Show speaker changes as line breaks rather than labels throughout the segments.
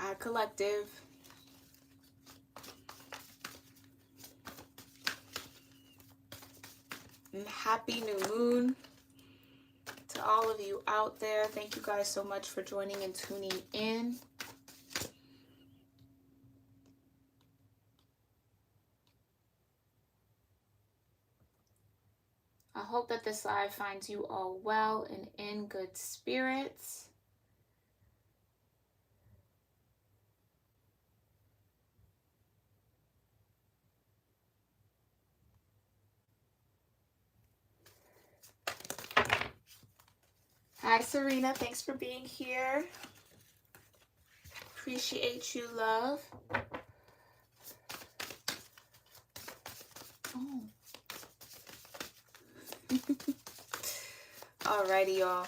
Hi, collective. And happy new moon to all of you out there. Thank you guys so much for joining and tuning in. I hope that this live finds you all well and in good spirits. Hi, Serena. Thanks for being here. Appreciate you, love. Oh. Alrighty, y'all.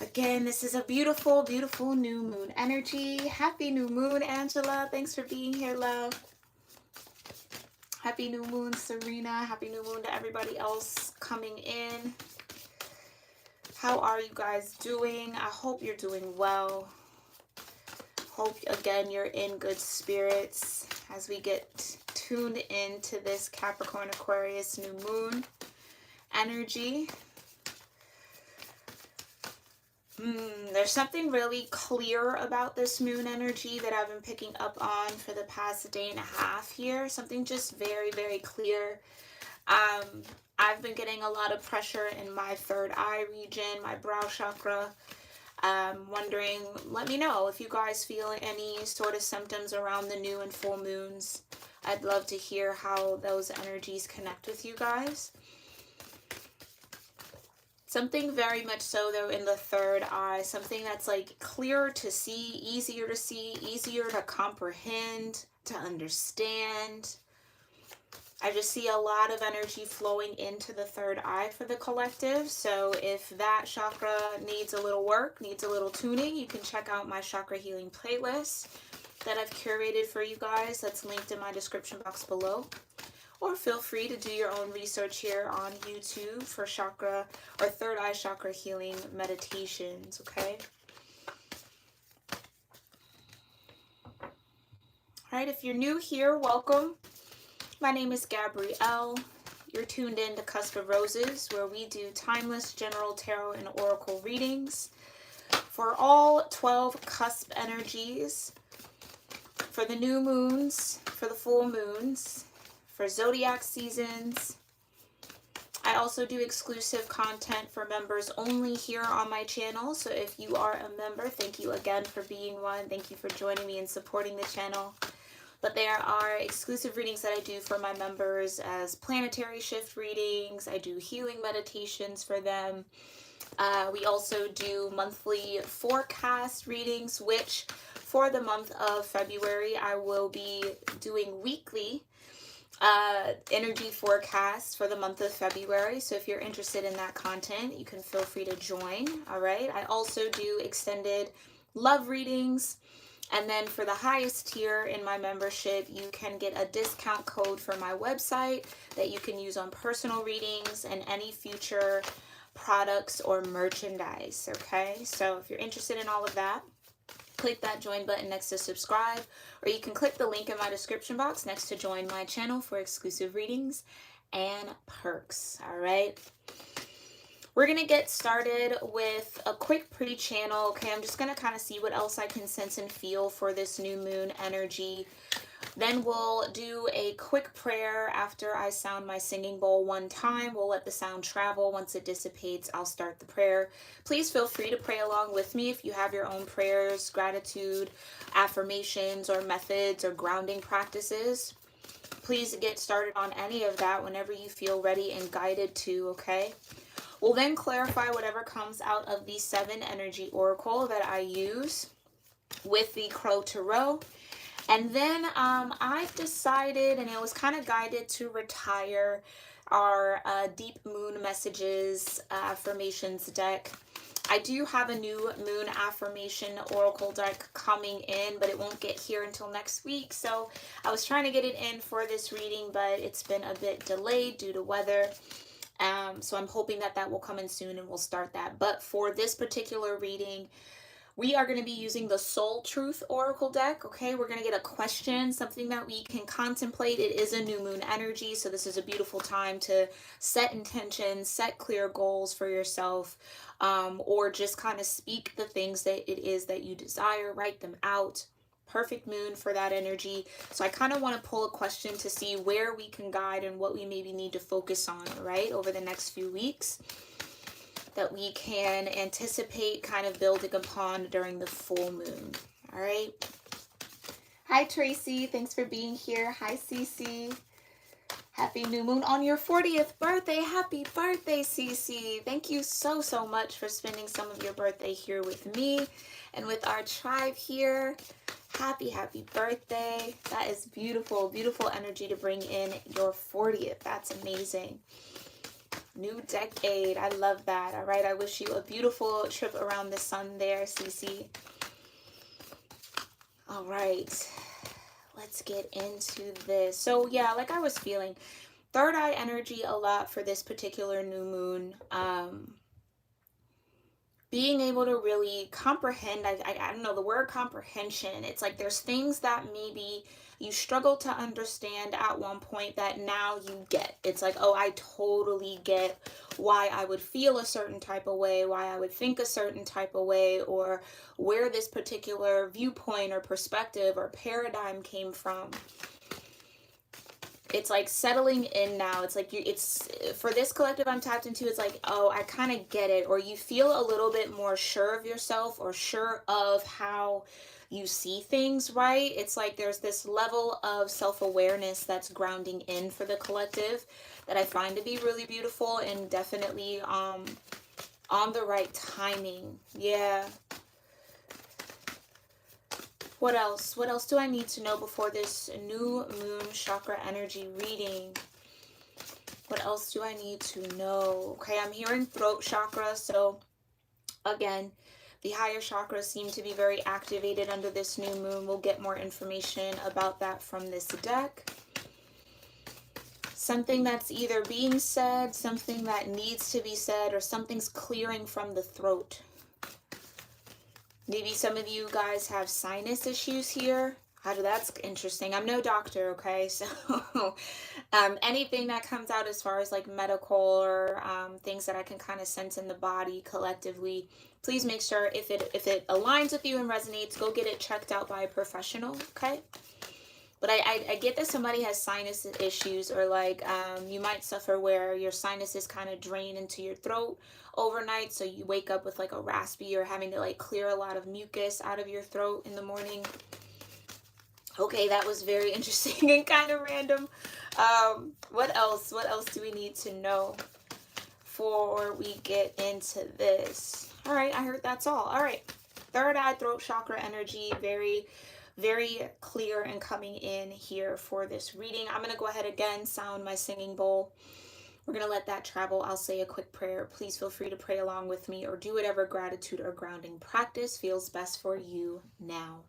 Again, this is a beautiful, beautiful new moon energy. Happy new moon, Angela. Thanks for being here, love. Happy new moon, Serena. Happy new moon to everybody else coming in. How are you guys doing? I hope you're doing well. Hope, again, you're in good spirits as we get tuned into this Capricorn Aquarius new moon energy. There's something really clear about this moon energy that I've been picking up on for the past day and a half here. Something just very, very clear. I've been getting a lot of pressure in my third eye region, my brow chakra. Wondering, let me know if you guys feel any sort of symptoms around the new and full moons. I'd love to hear how those energies connect with you guys. Something very much so, though, in the third eye. Something that's like clearer to see, easier to comprehend, to understand. I just see a lot of energy flowing into the third eye for the collective. So if that chakra needs a little work, needs a little tuning, you can check out my chakra healing playlist that I've curated for you guys. That's linked in my description box below. Or feel free to do your own research here on YouTube for chakra or third eye chakra healing meditations, okay? All right, if you're new here, welcome. My name is Gabrielle. You're tuned in to Cusp of Roses, where we do timeless general tarot and oracle readings for all 12 cusp energies, for the new moons, for the full moons, for zodiac seasons. I also do exclusive content for members only here on my channel. So if you are a member, thank you again for being one. Thank you for joining me and supporting the channel. But there are exclusive readings that I do for my members as planetary shift readings. I do healing meditations for them. We also do monthly forecast readings, which for the month of February, I will be doing weekly energy forecast for the month of February. So if you're interested in that content, you can feel free to join. All right. I also do extended love readings. And then for the highest tier in my membership, you can get a discount code for my website that you can use on personal readings and any future products or merchandise. Okay. So if you're interested in all of that, click that join button next to subscribe, or you can click the link in my description box next to join my channel for exclusive readings and perks. All right. We're going to get started with a quick pre-channel. Okay, I'm just going to kind of see what else I can sense and feel for this new moon energy. Then we'll do a quick prayer after I sound my singing bowl one time. We'll let the sound travel. Once it dissipates, I'll start the prayer. Please feel free to pray along with me if you have your own prayers, gratitude, affirmations, or methods or grounding practices. Please get started on any of that whenever you feel ready and guided to, okay? We'll then clarify whatever comes out of the 7 energy oracle that I use with the Crow Tarot. And then I've decided, and it was kind of guided, to retire our Deep Moon Messages affirmations deck. I do have a new moon affirmation oracle deck coming in, but it won't get here until next week. So I was trying to get it in for this reading, but it's been a bit delayed due to weather. So I'm hoping that that will come in soon and we'll start that. But for this particular reading, We are going to be using the Soul Truth Oracle deck, okay? We're going to get a question, something that we can contemplate. It is a new moon energy, so this is a beautiful time to set intentions, set clear goals for yourself, or just kind of speak the things that it is that you desire, write them out. Perfect moon for that energy. So I kind of want to pull a question to see where we can guide and what we maybe need to focus on, right, over the next few weeks, that we can anticipate kind of building upon during the full moon. All right. Hi, Tracy. Thanks for being here. Hi, Cece. Happy new moon on your 40th birthday. Happy birthday, Cece. Thank you so, so much for spending some of your birthday here with me and with our tribe here. Happy, happy birthday. That is beautiful, beautiful energy to bring in your 40th. That's amazing. New decade. I love that. All right. I wish you a beautiful trip around the sun there, Cece. All right. Let's get into this. So yeah, like I was feeling third eye energy a lot for this particular new moon. Being able to really comprehend, I don't know, the word comprehension, it's like there's things that maybe you struggle to understand at one point that now you get. It's like, oh, I totally get why I would feel a certain type of way, why I would think a certain type of way, or where this particular viewpoint or perspective or paradigm came from. It's like settling in now. It's like it's for this collective I'm tapped into, it's like, oh, I kind of get it. Or you feel a little bit more sure of yourself or sure of how you see things, right? It's like there's this level of self-awareness that's grounding in for the collective that I find to be really beautiful and definitely on the right timing. Yeah. What else? What else do I need to know before this new moon chakra energy reading? What else do I need to know? Okay, I'm hearing throat chakra. So again, the higher chakras seem to be very activated under this new moon. We'll get more information about that from this deck. Something that's either being said, something that needs to be said, or something's clearing from the throat. Maybe some of you guys have sinus issues here. That's interesting. I'm no doctor, okay? So anything that comes out as far as like medical or things that I can kind of sense in the body collectively, please make sure if it aligns with you and resonates, go get it checked out by a professional, okay? But I get that somebody has sinus issues, or like you might suffer where your sinuses kind of drain into your throat overnight, so you wake up with like a raspy or having to like clear a lot of mucus out of your throat in the morning. Okay, that was very interesting and kind of random. What else do we need to know before we get into this? All right, I heard that's all. All right, third eye, throat chakra energy, very clear and coming in here for this reading. I'm going to go ahead again, sound my singing bowl. We're going to let that travel. I'll say a quick prayer. Please feel free to pray along with me or do whatever gratitude or grounding practice feels best for you now.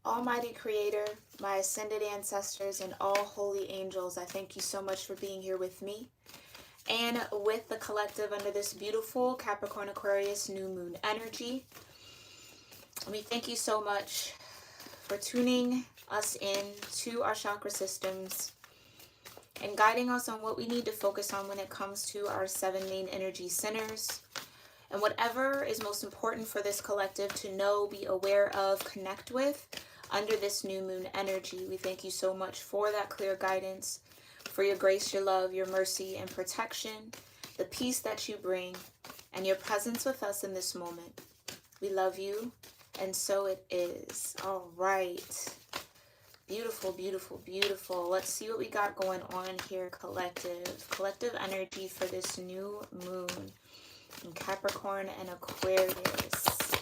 Almighty Creator, my ascended ancestors, and all holy angels, I thank you so much for being here with me and with the collective under this beautiful Capricorn Aquarius new moon energy. And we thank you so much for tuning us in to our chakra systems and guiding us on what we need to focus on when it comes to our 7 main energy centers. And whatever is most important for this collective to know, be aware of, connect with under this new moon energy. We thank you so much for that clear guidance, for your grace, your love, your mercy, and protection, the peace that you bring, and your presence with us in this moment. We love you, and so it is. All right. Beautiful, beautiful, beautiful. Let's see what we got going on here, collective. Collective energy for this new moon in Capricorn and Aquarius.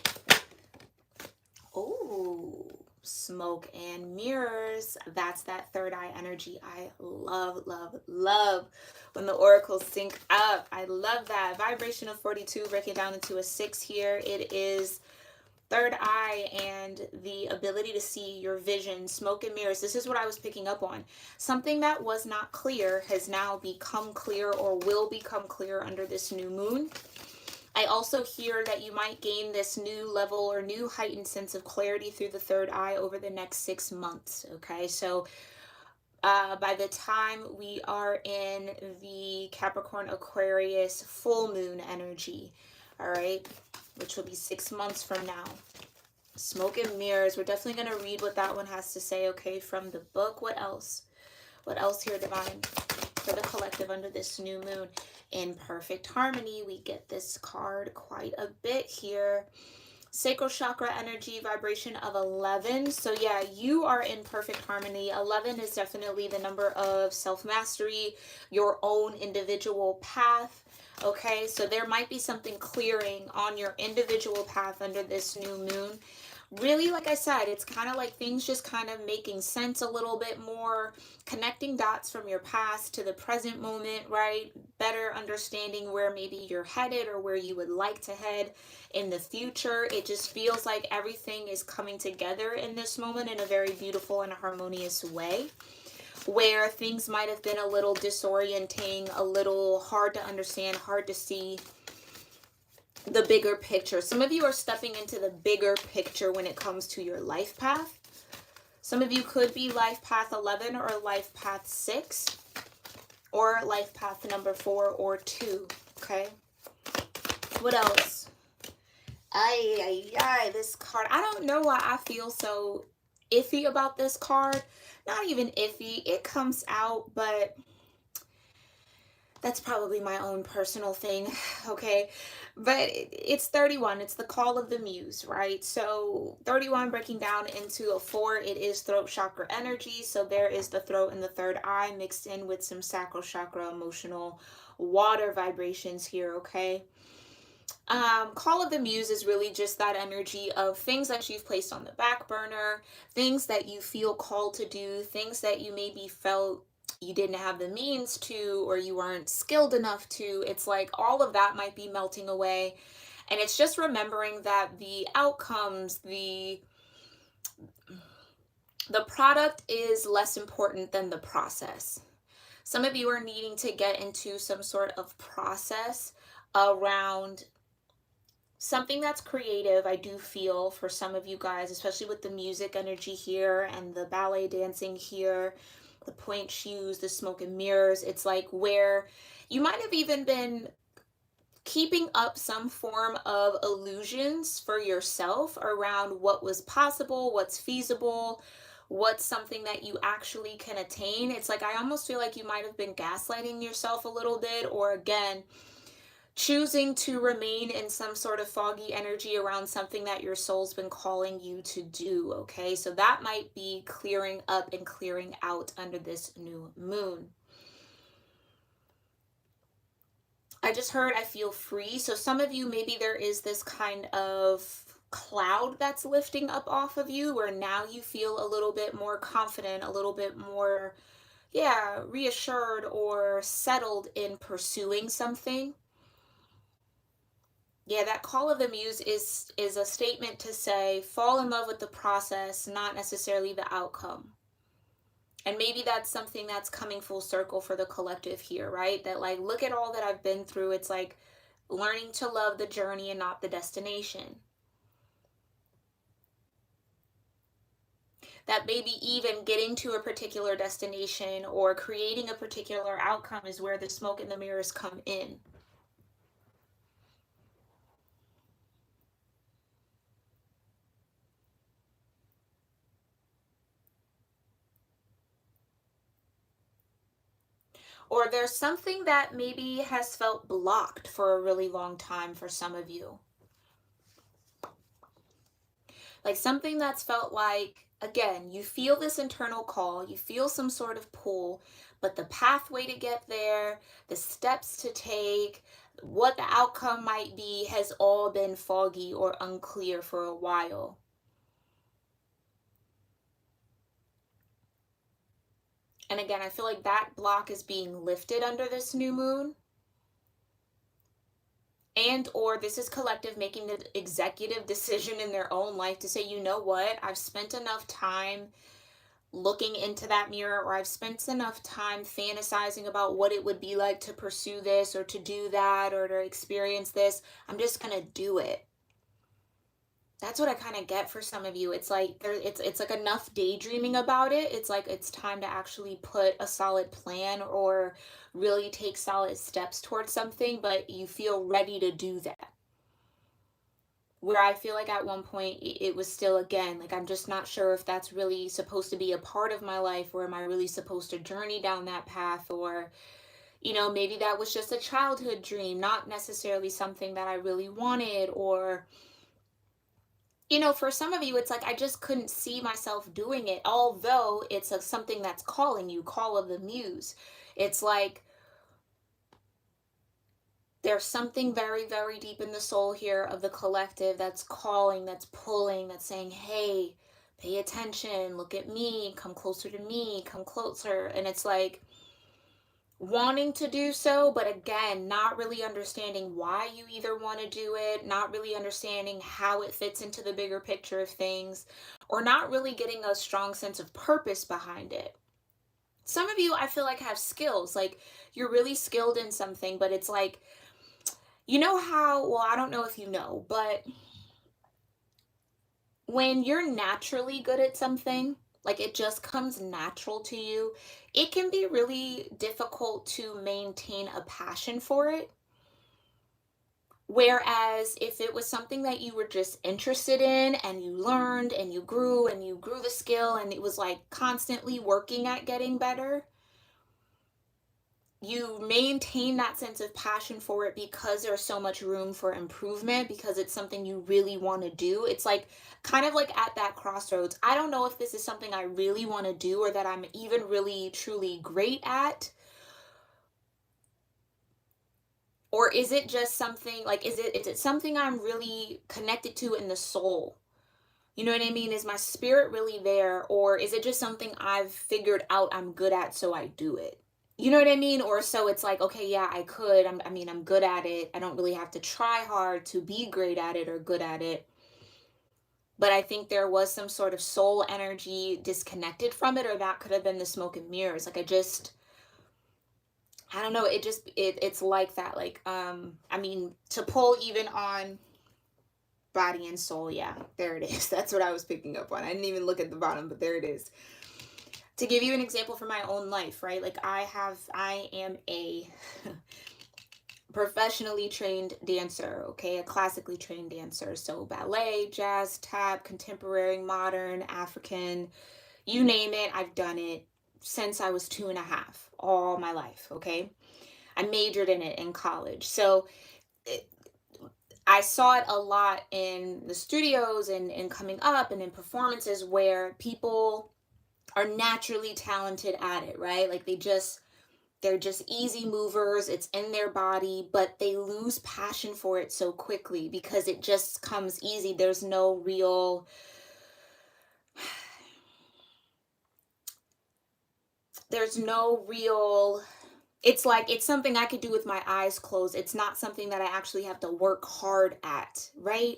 Oh, smoke and mirrors. That's that third eye energy. I love, love, love when the oracles sync up. I love that. Vibration of 42, break it down into a 6 here. It is third eye and the ability to see your vision, smoke and mirrors. This is what I was picking up on. Something that was not clear has now become clear or will become clear under this new moon. I also hear that you might gain this new level or new heightened sense of clarity through the third eye over the next 6 months. Okay, so by the time we are in the Capricorn Aquarius full moon energy, all right, which will be 6 months from now. Smoke and mirrors. We're definitely going to read what that one has to say, okay, from the book. What else? What else here, Divine, for the collective under this new moon? In perfect harmony, we get this card quite a bit here. Sacral chakra energy, vibration of 11. So yeah, you are in perfect harmony. 11 is definitely the number of self-mastery, your own individual path. Okay, so there might be something clearing on your individual path under this new moon. Really, like I said, it's kind of like things just kind of making sense a little bit more, connecting dots from your past to the present moment, right? Better understanding where maybe you're headed or where you would like to head in the future. It just feels like everything is coming together in this moment in a very beautiful and harmonious way, where things might have been a little disorienting, a little hard to understand, hard to see the bigger picture. Some of you are stepping into the bigger picture when it comes to your life path. Some of you could be life path 11 or life path 6 or life path number 4 or 2. Okay. What else? This card. I don't know why I feel so iffy about this card. Not even iffy. It comes out, but that's probably my own personal thing, okay? But it's 31. It's the call of the muse, right? So 31 breaking down into a 4, it is throat chakra energy. So there is the throat and the third eye mixed in with some sacral chakra, emotional water vibrations here, okay? Call of the muse is really just that energy of things that you've placed on the back burner, things that you feel called to do, things that you maybe felt you didn't have the means to, or you weren't skilled enough to. It's like all of that might be melting away. And it's just remembering that the outcomes, the product is less important than the process. Some of you are needing to get into some sort of process around something that's creative. I do feel for some of you guys, especially with the music energy here and the ballet dancing here, the point shoes, the smoke and mirrors. It's like where you might have even been keeping up some form of illusions for yourself around what was possible, what's feasible, what's something that you actually can attain. It's like I almost feel like you might have been gaslighting yourself a little bit, or again, choosing to remain in some sort of foggy energy around something that your soul's been calling you to do, okay? So that might be clearing up and clearing out under this new moon. I just heard I feel free. So some of you, maybe there is this kind of cloud that's lifting up off of you where now you feel a little bit more confident, a little bit more, reassured or settled in pursuing something. Yeah, that call of the muse is a statement to say, fall in love with the process, not necessarily the outcome. And maybe that's something that's coming full circle for the collective here, right? That like, look at all that I've been through. It's like learning to love the journey and not the destination. That maybe even getting to a particular destination or creating a particular outcome is where the smoke and the mirrors come in. Or there's something that maybe has felt blocked for a really long time for some of you. Like something that's felt like, again, you feel this internal call, you feel some sort of pull, but the pathway to get there, the steps to take, what the outcome might be has all been foggy or unclear for a while. And again, I feel like that block is being lifted under this new moon. And or this is collective making the executive decision in their own life to say, you know what, I've spent enough time looking into that mirror, or I've spent enough time fantasizing about what it would be like to pursue this or to do that or to experience this. I'm just gonna do it. That's what I kind of get for some of you. It's like it's like enough daydreaming about it. It's like it's time to actually put a solid plan or really take solid steps towards something, but you feel ready to do that. Where I feel like at one point it was still, again, like I'm just not sure if that's really supposed to be a part of my life, or am I really supposed to journey down that path, or maybe that was just a childhood dream, not necessarily something that I really wanted. Or for some of you, it's like I just couldn't see myself doing it, although it's something that's calling you, call of the muse. It's like there's something very, very deep in the soul here of the collective that's calling, that's pulling, that's saying, hey, pay attention, look at me, come closer to me, come closer. And it's like wanting to do so, but again, not really understanding why you either want to do it, not really understanding how it fits into the bigger picture of things, or not really getting a strong sense of purpose behind it. Some of you, I feel like, have skills, like you're really skilled in something, but it's like, how, well, I don't know if you know, but when you're naturally good at something, like it just comes natural to you, it can be really difficult to maintain a passion for it. Whereas if it was something that you were just interested in and you learned and you grew the skill and it was like constantly working at getting better, you maintain that sense of passion for it because there's so much room for improvement, because it's something you really want to do. It's like kind of like at that crossroads. I don't know if this is something I really want to do or that I'm even really truly great at. Or is it just something like, is it something I'm really connected to in the soul? You know what I mean? Is my spirit really there? Or is it just something I've figured out I'm good at, so I do it? You know what I mean? Or so it's like, okay, yeah, I could. I'm good at it. I don't really have to try hard to be great at it or good at it. But I think there was some sort of soul energy disconnected from it, or that could have been the smoke and mirrors. Like I don't know. It's like that. Like, to pull even on body and soul. Yeah, there it is. That's what I was picking up on. I didn't even look at the bottom, but there it is. To give you an example from my own life, right? Like I am a professionally trained dancer, okay? A classically trained dancer. So ballet, jazz, tap, contemporary, modern, African, you name it, I've done it since I was 2.5, all my life, okay? I majored in it in college. So I saw it a lot in the studios and coming up and in performances where people are naturally talented at it, right? Like they're just easy movers. It's in their body, but they lose passion for it so quickly because it just comes easy. There's no real it's like it's something I could do with my eyes closed. It's not something that I actually have to work hard at, right?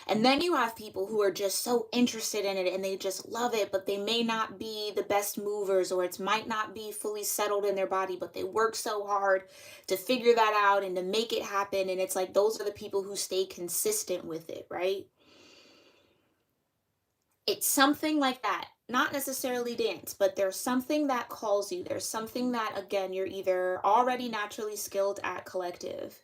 And then you have people who are just so interested in it and they just love it, but they may not be the best movers, or it might not be fully settled in their body, but they work so hard to figure that out and to make it happen. And it's like those are the people who stay consistent with it, right? It's something like that. Not necessarily dance, but there's something that calls you. There's something that, again, you're either already naturally skilled at collective,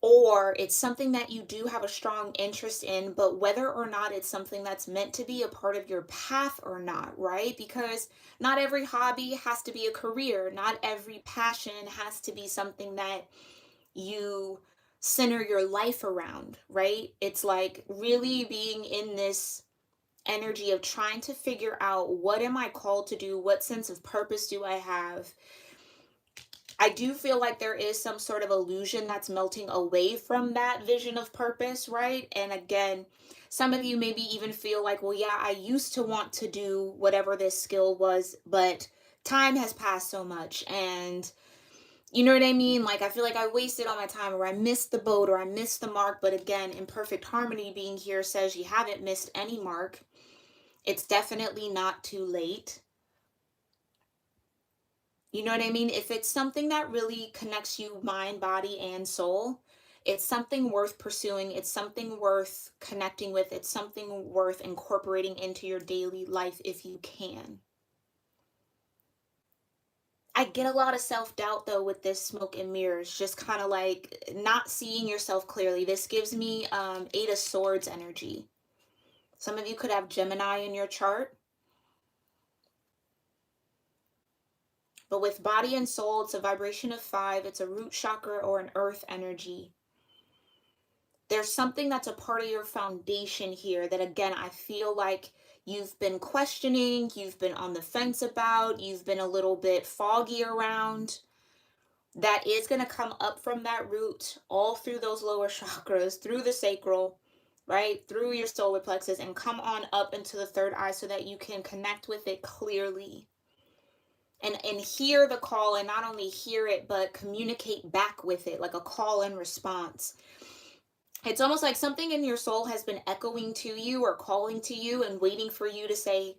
or it's something that you do have a strong interest in, but whether or not it's something that's meant to be a part of your path or not, right? Because not every hobby has to be a career. Not every passion has to be something that you center your life around, right? It's like really being in this energy of trying to figure out, what am I called to do? What sense of purpose do I have? I do feel like there is some sort of illusion that's melting away from that vision of purpose, right? And again, some of you maybe even feel like, well, yeah, I used to want to do whatever this skill was, but time has passed so much. And you know what I mean? Like, I feel like I wasted all my time, or I missed the boat, or I missed the mark. But again, imperfect harmony being here says you haven't missed any mark. It's definitely not too late. You know what I mean? If it's something that really connects you mind, body, and soul, it's something worth pursuing. It's something worth connecting with. It's something worth incorporating into your daily life if you can. I get a lot of self-doubt though with this smoke and mirrors, just kind of like not seeing yourself clearly. This gives me Eight of Swords energy. Some of you could have Gemini in your chart. But with body and soul, it's a vibration of 5. It's a root chakra or an earth energy. There's something that's a part of your foundation here that, again, I feel like you've been questioning, you've been on the fence about, you've been a little bit foggy around. That is going to come up from that root all through those lower chakras, through the sacral, right? Through your solar plexus, and come on up into the third eye so that you can connect with it clearly. And hear the call, and not only hear it, but communicate back with it, like a call and response. It's almost like something in your soul has been echoing to you or calling to you and waiting for you to say,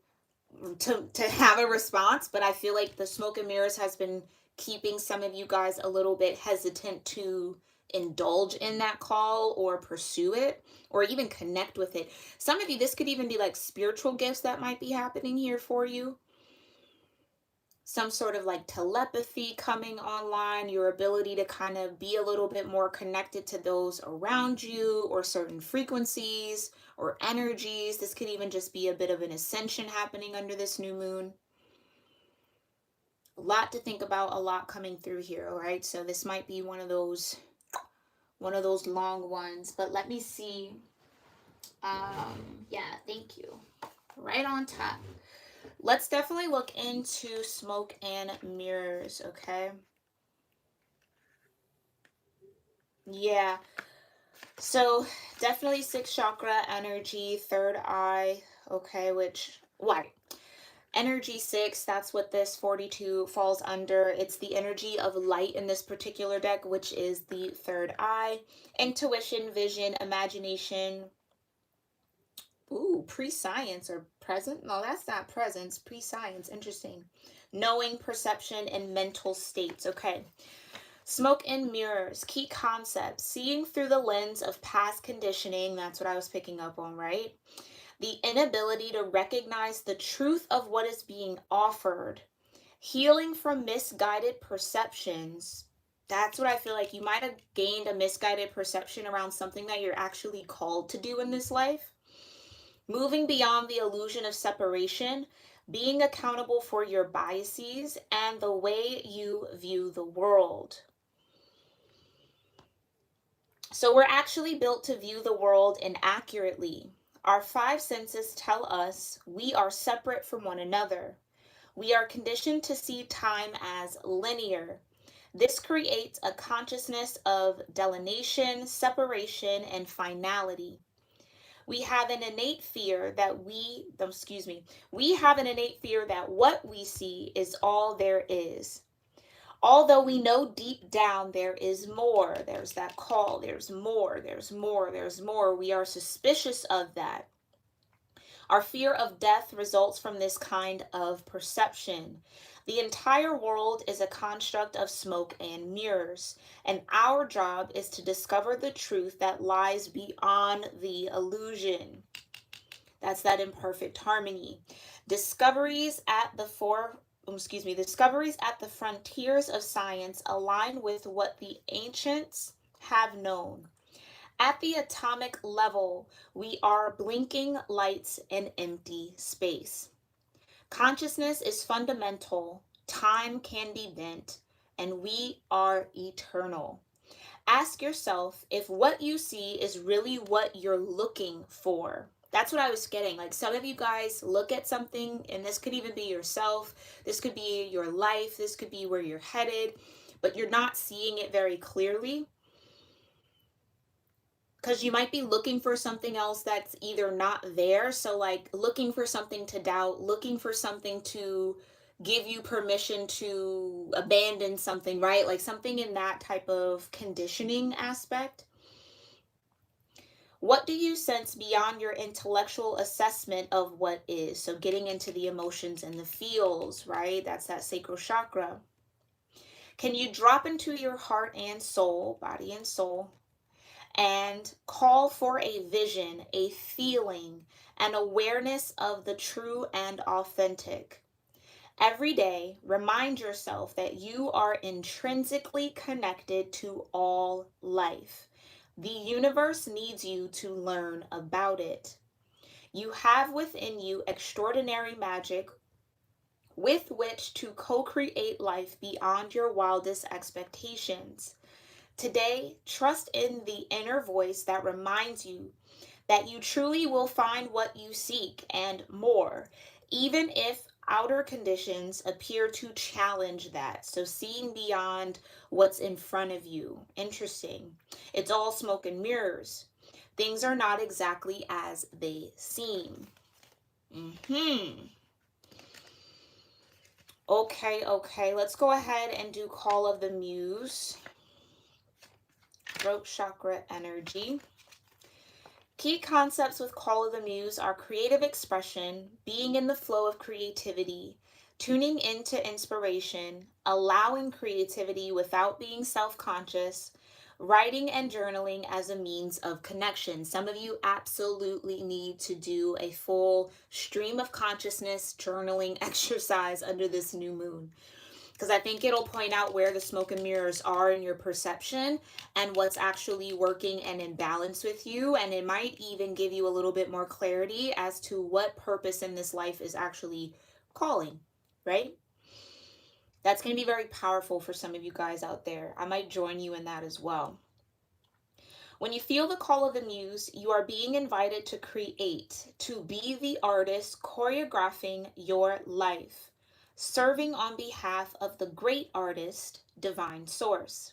to have a response. But I feel like the smoke and mirrors has been keeping some of you guys a little bit hesitant to indulge in that call or pursue it or even connect with it. Some of you, this could even be like spiritual gifts that might be happening here for you. Some sort of like telepathy coming online, your ability to kind of be a little bit more connected to those around you, or certain frequencies or energies. This could even just be a bit of an ascension happening under this new moon. A lot to think about, a lot coming through here, all right? So this might be one of those long ones, but let me see. Yeah, thank you. Right on top. Let's definitely look into smoke and mirrors, okay? Yeah. So definitely 6th chakra energy, third eye, okay, which, why? Energy 6, that's what this 42 falls under. It's the energy of light in this particular deck, which is the third eye. Intuition, vision, imagination. Ooh, prescience or present? No, that's not presence. Prescience. Interesting. Knowing, perception, and mental states. Okay. Smoke and mirrors. Key concepts. Seeing through the lens of past conditioning. That's what I was picking up on, right? The inability to recognize the truth of what is being offered. Healing from misguided perceptions. That's what I feel like. You might have gained a misguided perception around something that you're actually called to do in this life. Moving beyond the illusion of separation, being accountable for your biases and the way you view the world. So we're actually built to view the world inaccurately. Our 5 senses tell us we are separate from one another. We are conditioned to see time as linear. This creates a consciousness of delineation, separation, and finality. We have an innate fear that we have an innate fear that what we see is all there is. Although we know deep down there is more. There's that call. There's more. There's more. There's more. We are suspicious of that. Our fear of death results from this kind of perception. The entire world is a construct of smoke and mirrors, and our job is to discover the truth that lies beyond the illusion. That's that imperfect harmony. Discoveries at the frontiers of science align with what the ancients have known. At the atomic level, we are blinking lights in empty space. Consciousness is fundamental, time can be bent, and we are eternal. Ask yourself if what you see is really what you're looking for. That's what I was getting. Like, some of you guys look at something, and this could even be yourself, this could be your life, this could be where you're headed, but you're not seeing it very clearly. Because you might be looking for something else that's either not there. So like looking for something to doubt, looking for something to give you permission to abandon something, right? Like something in that type of conditioning aspect. What do you sense beyond your intellectual assessment of what is? So getting into the emotions and the feels, right? That's that sacral chakra. Can you drop into your heart and soul, body and soul, and call for a vision, a feeling, an awareness of the true and authentic? Every day, remind yourself that you are intrinsically connected to all life. The universe needs you to learn about it. You have within you extraordinary magic with which to co-create life beyond your wildest expectations. Today, trust in the inner voice that reminds you that you truly will find what you seek and more, even if outer conditions appear to challenge that. So seeing beyond what's in front of you. Interesting. It's all smoke and mirrors. Things are not exactly as they seem. Okay. Let's go ahead and do Call of the Muse. Throat chakra energy. Key concepts with Call of the Muse are creative expression, being in the flow of creativity, tuning into inspiration, allowing creativity without being self-conscious, writing and journaling as a means of connection. Some of you absolutely need to do a full stream of consciousness journaling exercise under this new moon, because I think it'll point out where the smoke and mirrors are in your perception and what's actually working and in balance with you. And it might even give you a little bit more clarity as to what purpose in this life is actually calling, right? That's going to be very powerful for some of you guys out there. I might join you in that as well. When you feel the call of the muse, you are being invited to create, to be the artist choreographing your life, serving on behalf of the great artist, divine source.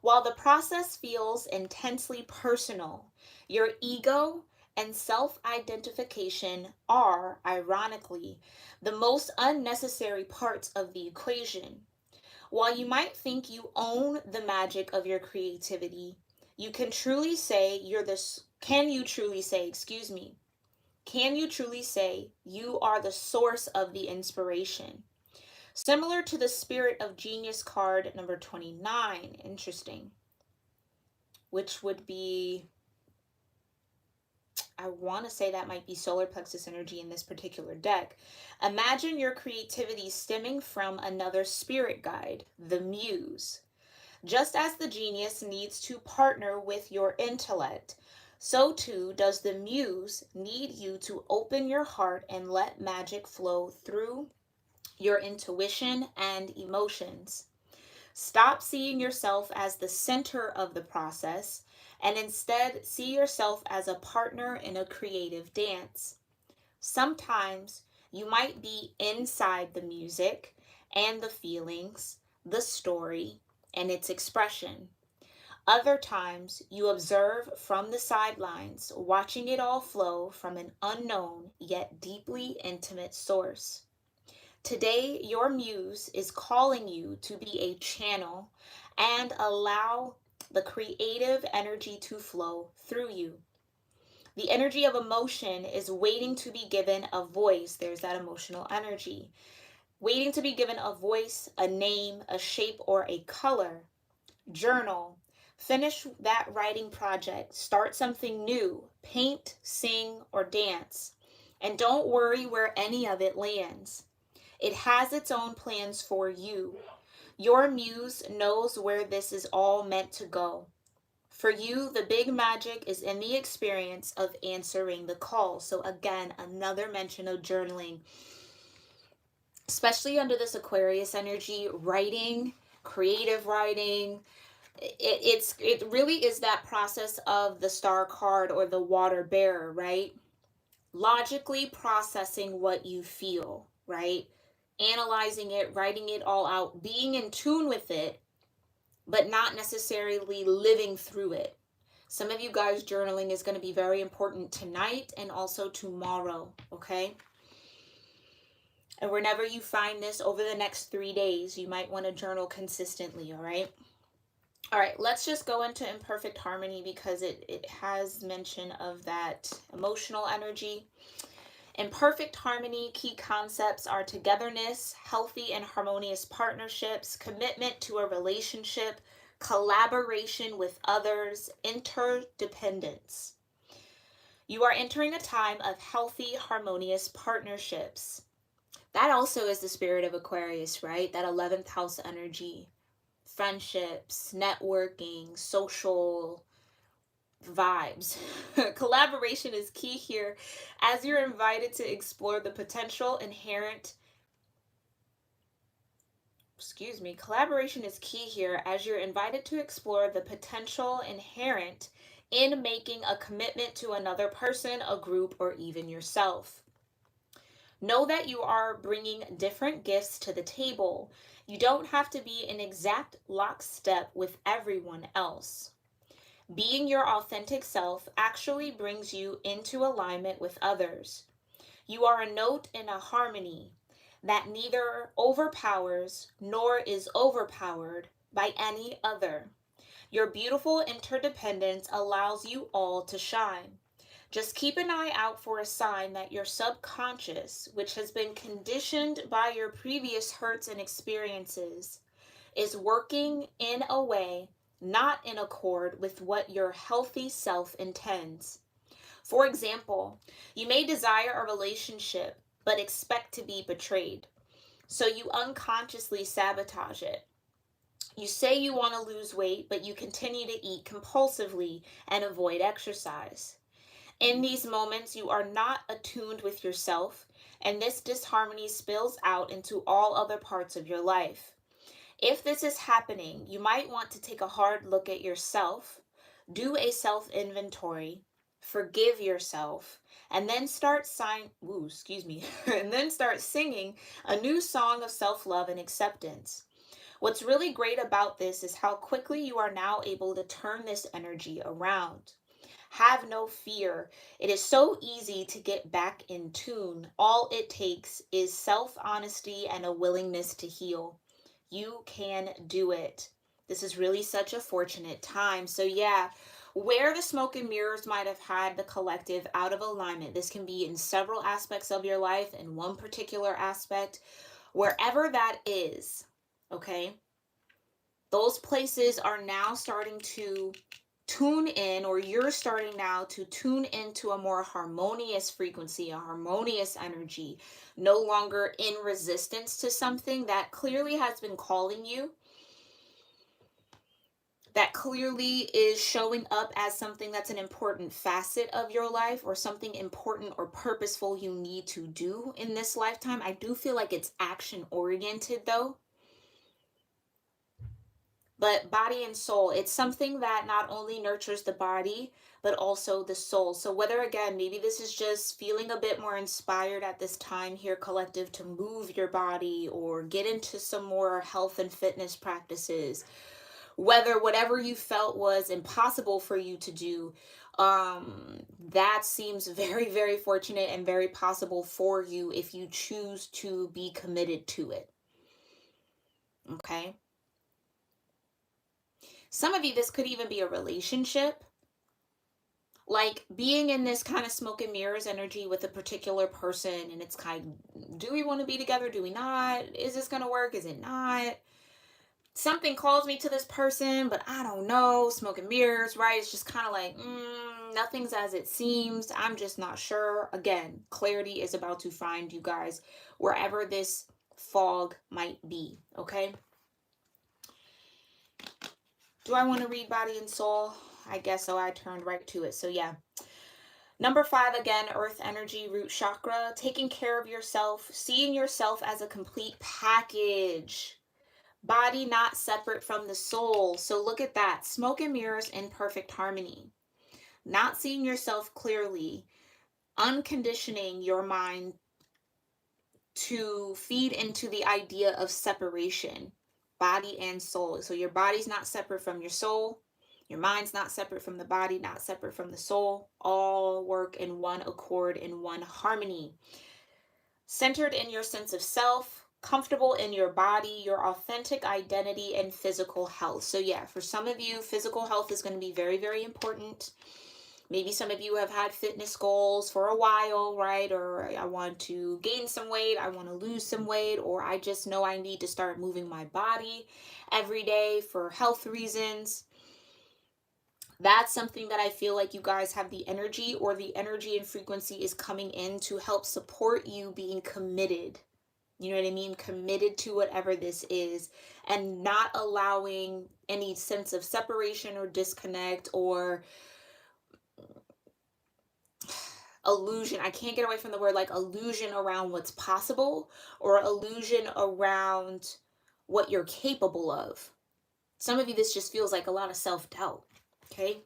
While the process feels intensely personal, your ego and self-identification are, ironically, the most unnecessary parts of the equation. While you might think you own the magic of your creativity, you can truly say can you truly say you are the source of the inspiration? Similar to the Spirit of Genius card number 29, interesting, which would be, I want to say that might be solar plexus energy in this particular deck. Imagine your creativity stemming from another spirit guide, the muse. Just as the genius needs to partner with your intellect, so too does the muse need you to open your heart and let magic flow through your intuition and emotions. Stop seeing yourself as the center of the process and instead see yourself as a partner in a creative dance. Sometimes you might be inside the music and the feelings, the story, and its expression. Other times you observe from the sidelines, watching it all flow from an unknown yet deeply intimate source. Today, your muse is calling you to be a channel and allow the creative energy to flow through you. The energy of emotion is waiting to be given a voice. There's that emotional energy. Waiting to be given a voice, a name, a shape, or a color. Journal. Finish that writing project. Start something new. Paint, sing, or dance. And don't worry where any of it lands. It has its own plans for you. Your muse knows where this is all meant to go. For you, the big magic is in the experience of answering the call. So again, another mention of journaling, especially under this Aquarius energy, writing, creative writing. It really is that process of the star card or the water bearer, right? Logically processing what you feel, right? Analyzing it, writing it all out, being in tune with it, but not necessarily living through it. Some of you guys, journaling is going to be very important tonight and also tomorrow, okay? And whenever you find this over the next 3 days, you might want to journal consistently, all right? All right, let's just go into imperfect harmony because it has mention of that emotional energy. In perfect harmony, key concepts are togetherness, healthy and harmonious partnerships, commitment to a relationship, collaboration with others, interdependence. You are entering a time of healthy, harmonious partnerships. That also is the spirit of Aquarius, right? That 11th house energy, friendships, networking, social vibes. Collaboration is key here as you're invited to explore the potential inherent. Collaboration is key here as you're invited to explore the potential inherent in making a commitment to another person, a group, or even yourself. Know that you are bringing different gifts to the table. You don't have to be in exact lockstep with everyone else. Being your authentic self actually brings you into alignment with others. You are a note in a harmony that neither overpowers nor is overpowered by any other. Your beautiful interdependence allows you all to shine. Just keep an eye out for a sign that your subconscious, which has been conditioned by your previous hurts and experiences, is working in a way not in accord with what your healthy self intends. For example, you may desire a relationship but expect to be betrayed, so you unconsciously sabotage it. You say you want to lose weight, but you continue to eat compulsively and avoid exercise. In these moments, you are not attuned with yourself, and this disharmony spills out into all other parts of your life. If this is happening, you might want to take a hard look at yourself, do a self-inventory, forgive yourself, and then start and then start singing a new song of self-love and acceptance. What's really great about this is how quickly you are now able to turn this energy around. Have no fear. It is so easy to get back in tune. All it takes is self-honesty and a willingness to heal. You can do it. This is really such a fortunate time. So yeah, where the smoke and mirrors might have had the collective out of alignment, this can be in several aspects of your life, in one particular aspect, wherever that is, okay? Those places are now starting to tune in, or you're starting now to tune into a more harmonious frequency, a harmonious energy, no longer in resistance to something that clearly has been calling you, that clearly is showing up as something that's an important facet of your life, or something important or purposeful you need to do in this lifetime. I do feel like it's action oriented though. But body and soul, it's something that not only nurtures the body, but also the soul. So whether, again, maybe this is just feeling a bit more inspired at this time here, collective, to move your body or get into some more health and fitness practices, whether whatever you felt was impossible for you to do, that seems very, very fortunate and very possible for you if you choose to be committed to it. Okay? Some of you, this could even be a relationship. Like being in this kind of smoke and mirrors energy with a particular person, and it's kind of, do we want to be together? Do we not? Is this going to work? Is it not? Something calls me to this person, but I don't know. Smoke and mirrors, right? It's just kind of like, nothing's as it seems. I'm just not sure. Again, clarity is about to find you guys wherever this fog might be, okay? Do I want to read body and soul? I guess so. I turned right to it. So yeah. Number 5, again, earth energy, root chakra, taking care of yourself, seeing yourself as a complete package. Body not separate from the soul. So look at that. Smoke and mirrors in perfect harmony. Not seeing yourself clearly, unconditioning your mind to feed into the idea of separation body and soul. So your body's not separate from your soul. Your mind's not separate from the body, not separate from the soul. All work in one accord, in one harmony. Centered in your sense of self, comfortable in your body, your authentic identity, and physical health. So yeah, for some of you, physical health is going to be very, very important. Maybe some of you have had fitness goals for a while, right? Or I want to gain some weight, I want to lose some weight, or I just know I need to start moving my body every day for health reasons. That's something that I feel like you guys have the energy, or the energy and frequency is coming in to help support you being committed. You know what I mean? Committed to whatever this is, and not allowing any sense of separation or disconnect or illusion. I can't get away from the word like illusion around what's possible, or illusion around what you're capable of. Some of you, this just feels like a lot of self-doubt. Okay.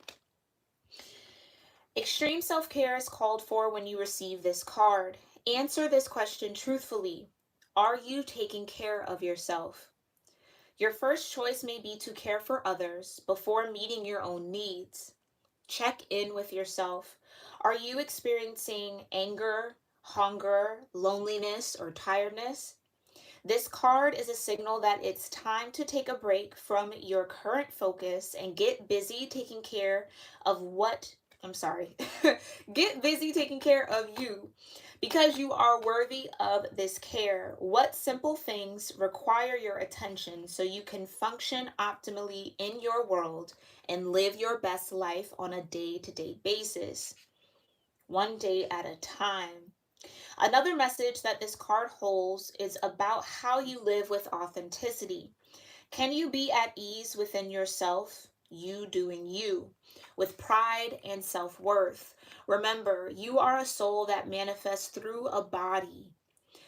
Extreme self-care is called for when you receive this card. Answer this question truthfully. Are you taking care of yourself? Your first choice may be to care for others before meeting your own needs. Check in with yourself. Are you experiencing anger, hunger, loneliness, or tiredness? This card is a signal that it's time to take a break from your current focus and get busy taking care of get busy taking care of you, because you are worthy of this care. What simple things require your attention so you can function optimally in your world and live your best life on a day-to-day basis, one day at a time? Another message that this card holds is about how you live with authenticity. Can you be at ease within yourself, you doing you, with pride and self-worth? Remember, you are a soul that manifests through a body,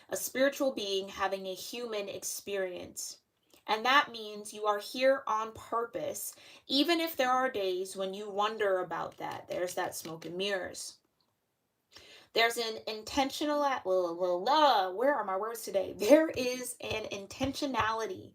a spiritual being having a human experience. And that means you are here on purpose, even if there are days when you wonder about that. There's that smoke and mirrors. There's an intentional, where are my words today? There is an intentionality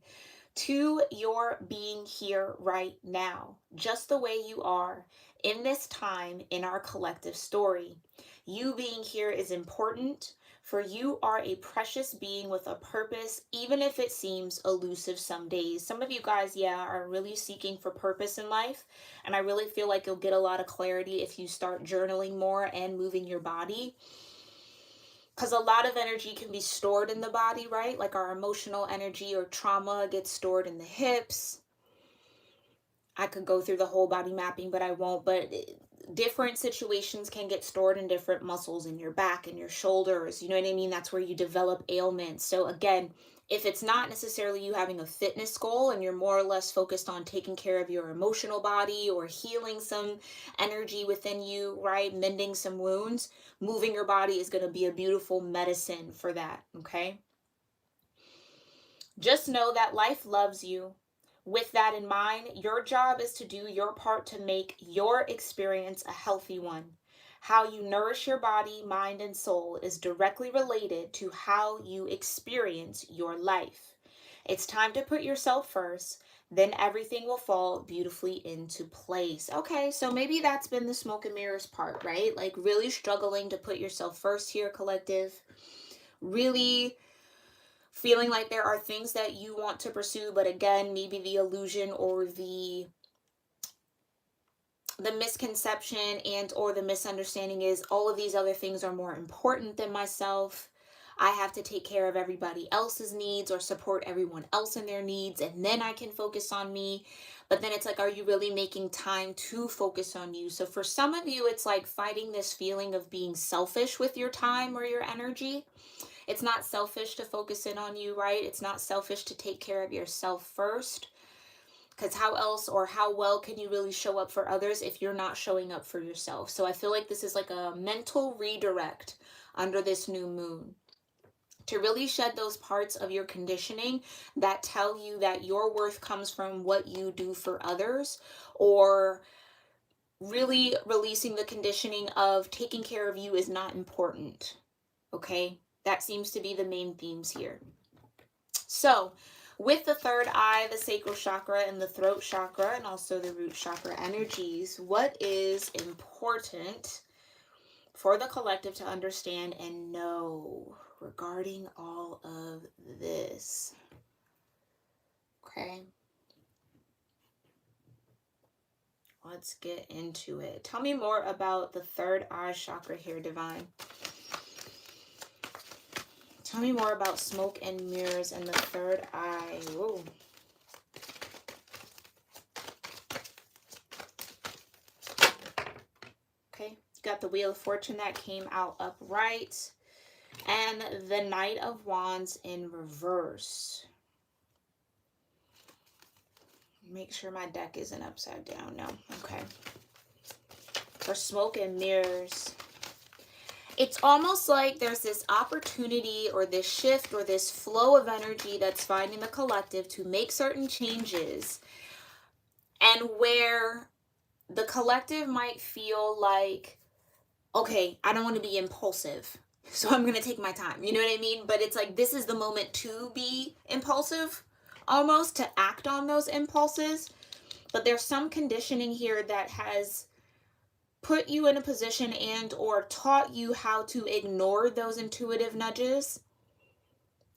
to your being here right now, just the way you are in this time in our collective story. You being here is important, for you are a precious being with a purpose, even if it seems elusive some days. Some of you guys, are really seeking for purpose in life, and I really feel like you'll get a lot of clarity if you start journaling more and moving your body. Because a lot of energy can be stored in the body, right? Like our emotional energy or trauma gets stored in the hips. I could go through the whole body mapping, but I won't. But different situations can get stored in different muscles in your back and your shoulders. You know what I mean? That's where you develop ailments. So again, if it's not necessarily you having a fitness goal and you're more or less focused on taking care of your emotional body or healing some energy within you, right? Mending some wounds, moving your body is going to be a beautiful medicine for that, okay? Just know that life loves you. With that in mind, your job is to do your part to make your experience a healthy one. How you nourish your body, mind, and soul is directly related to how you experience your life. It's time to put yourself first, then everything will fall beautifully into place. Okay, so maybe that's been the smoke and mirrors part, right? Like really struggling to put yourself first here, collective. Really feeling like there are things that you want to pursue, but again, maybe the illusion or the misconception and or the misunderstanding is all of these other things are more important than myself. I have to take care of everybody else's needs or support everyone else in their needs, and then I can focus on me. But then it's like, are you really making time to focus on you? So for some of you, it's like fighting this feeling of being selfish with your time or your energy. It's not selfish to focus in on you, right? It's not selfish to take care of yourself first. Because how else or how well can you really show up for others if you're not showing up for yourself? So I feel like this is like a mental redirect under this new moon, to really shed those parts of your conditioning that tell you that your worth comes from what you do for others, or really releasing the conditioning of taking care of you is not important. Okay? That seems to be the main themes here. So With the third eye, the sacral chakra, and the throat chakra, and also the root chakra energies, what is important for the collective to understand and know regarding all of this? Okay. Let's get into it. Tell me more about the third eye chakra here, Divine. Tell me more about smoke and mirrors and the third eye. Whoa. Okay, got the Wheel of Fortune that came out upright. And the Knight of Wands in reverse. Make sure my deck isn't upside down. No, okay. For smoke and mirrors, it's almost like there's this opportunity or this shift or this flow of energy that's finding the collective to make certain changes, and where the collective might feel like, okay, I don't want to be impulsive, so I'm going to take my time. You know what I mean? But it's like, this is the moment to be impulsive, almost to act on those impulses. But there's some conditioning here that has put you in a position and or taught you how to ignore those intuitive nudges,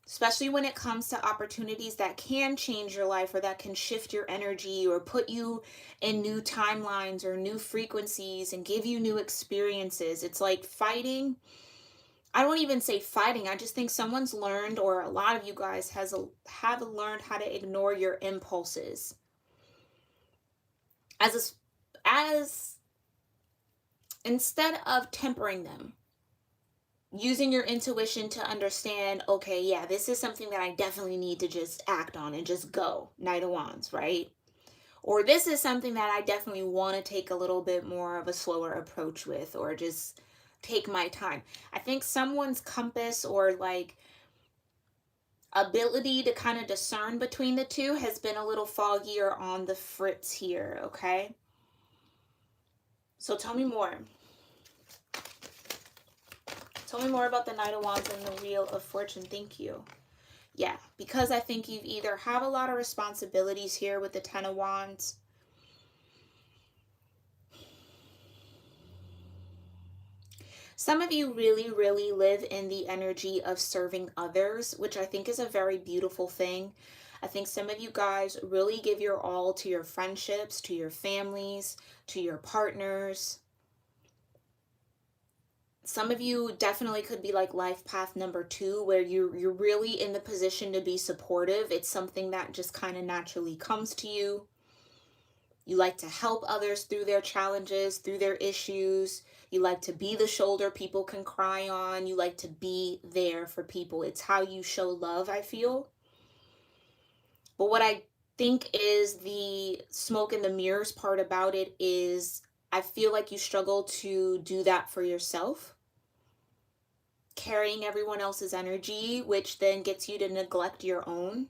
especially when it comes to opportunities that can change your life or that can shift your energy or put you in new timelines or new frequencies and give you new experiences. It's like fighting. I don't even say fighting. I just think someone's learned, or a lot of you guys have learned how to ignore your impulses. As instead of tempering them, using your intuition to understand, okay, yeah, this is something that I definitely need to just act on and just go. Knight of Wands, right? Or this is something that I definitely want to take a little bit more of a slower approach with, or just take my time. I think someone's compass or like ability to kind of discern between the two has been a little foggier on the fritz here, okay? So tell me more. Tell me more about the Knight of Wands and the Wheel of Fortune. Thank you. Yeah, because I think you either have a lot of responsibilities here with the Ten of Wands. Some of you really, really live in the energy of serving others, which I think is a very beautiful thing. I think some of you guys really give your all to your friendships, to your families, to your partners. Some of you definitely could be like life path number 2, where you're really in the position to be supportive. It's something that just kind of naturally comes to you. You like to help others through their challenges, through their issues. You like to be the shoulder people can cry on. You like to be there for people. It's how you show love, I feel. But what I think is the smoke and the mirrors part about it is, I feel like you struggle to do that for yourself, carrying everyone else's energy, which then gets you to neglect your own.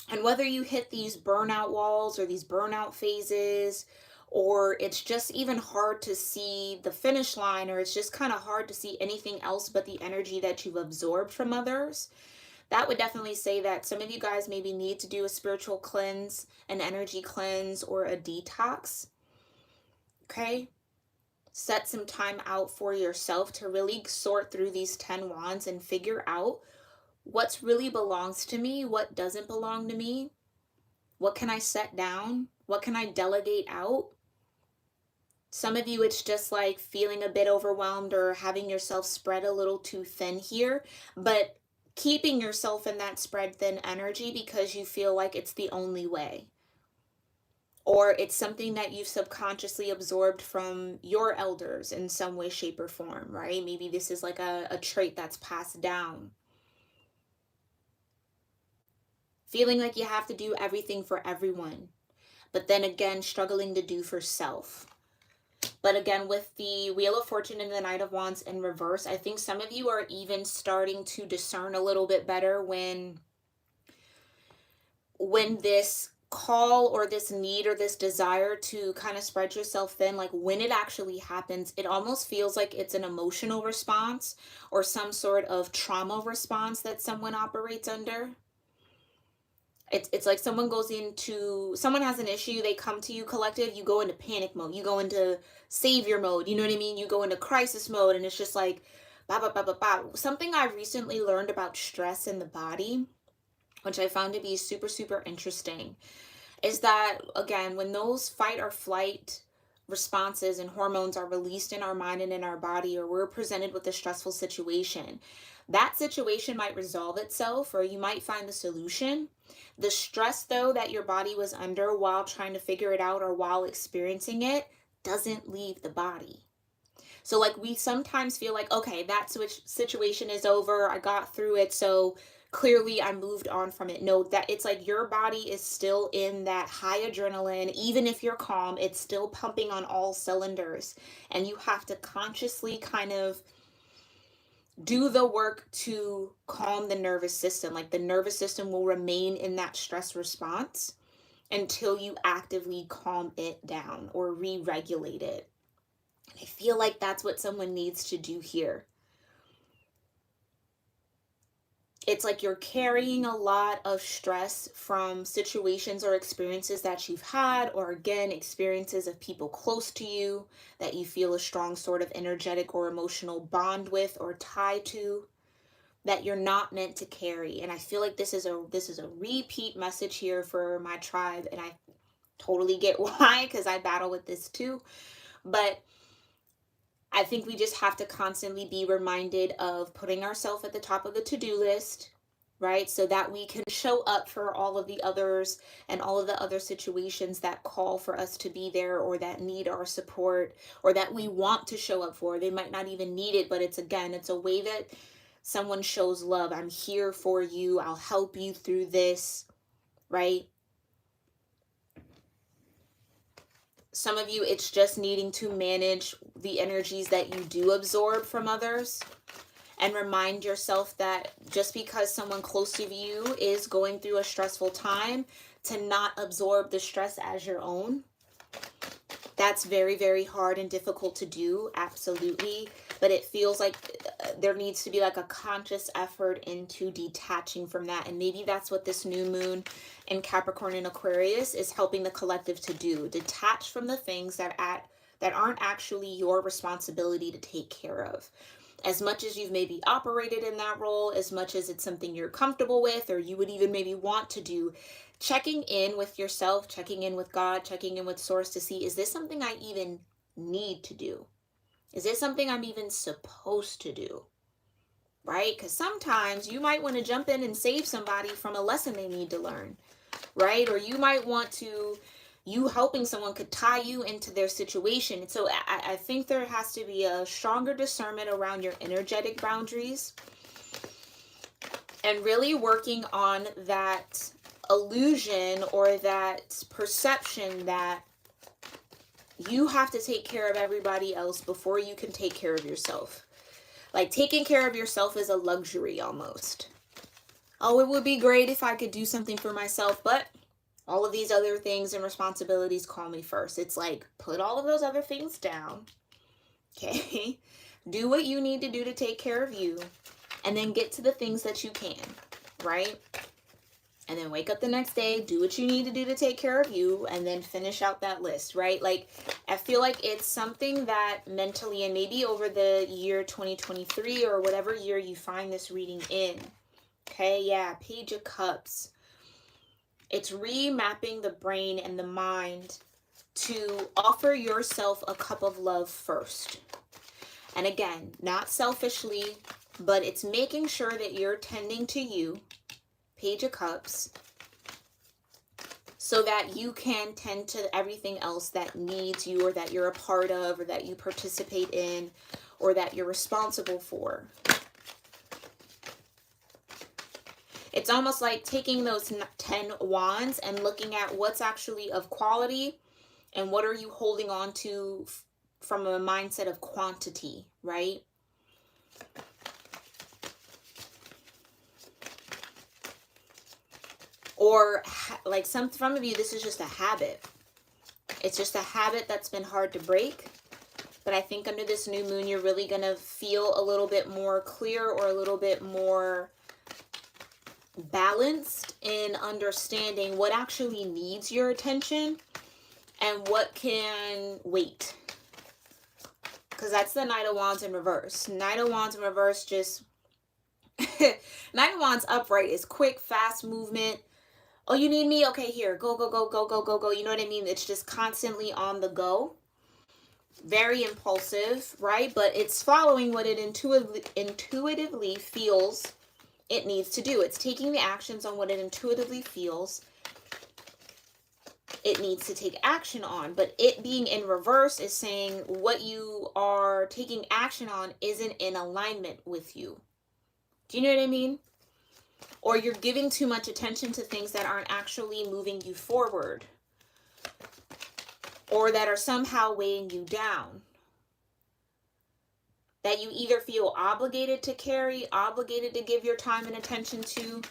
And whether you hit these burnout walls or these burnout phases, or it's just even hard to see the finish line, or it's just kind of hard to see anything else but the energy that you've absorbed from others, that would definitely say that some of you guys maybe need to do a spiritual cleanse, an energy cleanse, or a detox. Okay? Set some time out for yourself to really sort through these 10 wands and figure out what's really belongs to me, what doesn't belong to me, what can I set down, what can I delegate out. Some of you, it's just like feeling a bit overwhelmed or having yourself spread a little too thin here, but keeping yourself in that spread thin energy because you feel like it's the only way. Or it's something that you've subconsciously absorbed from your elders in some way, shape, or form, right? Maybe this is like a trait that's passed down. Feeling like you have to do everything for everyone, but then again, struggling to do for self. But again, with the Wheel of Fortune and the Knight of Wands in reverse, I think some of you are even starting to discern a little bit better when this call or this need or this desire to kind of spread yourself thin, like when it actually happens, it almost feels like it's an emotional response or some sort of trauma response that someone operates under. It's like someone has an issue, they come to you collective, you go into panic mode, you go into savior mode, you know what I mean? You go into crisis mode, and it's just like, bah, bah, bah, bah, bah. Something I recently learned about stress in the body, which I found to be super, super interesting, is that, again, when those fight or flight responses and hormones are released in our mind and in our body, or we're presented with a stressful situation, that situation might resolve itself, or you might find the solution. The stress, though, that your body was under while trying to figure it out or while experiencing it doesn't leave the body. So like we sometimes feel like, okay, that situation is over, I got through it, so clearly I moved on from it. No, that it's like your body is still in that high adrenaline. Even if you're calm, it's still pumping on all cylinders, and you have to consciously kind of do the work to calm the nervous system. Like the nervous system will remain in that stress response until you actively calm it down or re-regulate it. And I feel like that's what someone needs to do here. It's like you're carrying a lot of stress from situations or experiences that you've had, or again, experiences of people close to you that you feel a strong sort of energetic or emotional bond with or tie to, that you're not meant to carry. And I feel like this is a repeat message here for my tribe, and I totally get why, because I battle with this too. But I think we just have to constantly be reminded of putting ourselves at the top of the to-do list, right? So that we can show up for all of the others and all of the other situations that call for us to be there, or that need our support, or that we want to show up for. They might not even need it, but it's a way that someone shows love. I'm here for you. I'll help you through this, right? Some of you, it's just needing to manage the energies that you do absorb from others, and remind yourself that just because someone close to you is going through a stressful time, to not absorb the stress as your own. That's very, very hard and difficult to do, absolutely. But it feels like there needs to be like a conscious effort into detaching from that. And maybe that's what this new moon in Capricorn and Aquarius is helping the collective to do. Detach from the things that aren't actually your responsibility to take care of. As much as you've maybe operated in that role, as much as it's something you're comfortable with, or you would even maybe want to do, checking in with yourself, checking in with God, checking in with Source to see, is this something I even need to do? Is this something I'm even supposed to do? Right? Because sometimes you might want to jump in and save somebody from a lesson they need to learn, right? Or you might want to, you helping someone could tie you into their situation. And so I think there has to be a stronger discernment around your energetic boundaries, and really working on that illusion or that perception that you have to take care of everybody else before you can take care of yourself. Like taking care of yourself is a luxury almost. Oh, it would be great if I could do something for myself, but all of these other things and responsibilities call me first. It's like, put all of those other things down, okay? Do what you need to do to take care of you, and then get to the things that you can, right? And then wake up the next day, do what you need to do to take care of you, and then finish out that list, right? Like, I feel like it's something that mentally, and maybe over the year 2023 or whatever year you find this reading in, okay, yeah, Page of Cups. It's remapping the brain and the mind to offer yourself a cup of love first. And again, not selfishly, but it's making sure that you're tending to you, Page of Cups, so that you can tend to everything else that needs you, or that you're a part of, or that you participate in, or that you're responsible for. It's almost like taking those 10 wands and looking at what's actually of quality and what are you holding on to from a mindset of quantity, right? Or like some of you, this is just a habit. It's just a habit that's been hard to break. But I think under this new moon, you're really going to feel a little bit more clear or a little bit more balanced in understanding what actually needs your attention and what can wait. Because that's the Knight of Wands in reverse. Knight of Wands in reverse just... Knight of Wands upright is quick, fast movement. Oh, you need me? Okay, here. Go, go, go, go, go, go, go. You know what I mean? It's just constantly on the go. Very impulsive, right? But it's following what it intuitively feels it needs to do. It's taking the actions on what it intuitively feels it needs to take action on. But it being in reverse is saying what you are taking action on isn't in alignment with you. Do you know what I mean? Or you're giving too much attention to things that aren't actually moving you forward. Or that are somehow weighing you down. That you either feel obligated to carry, obligated to give your time and attention to.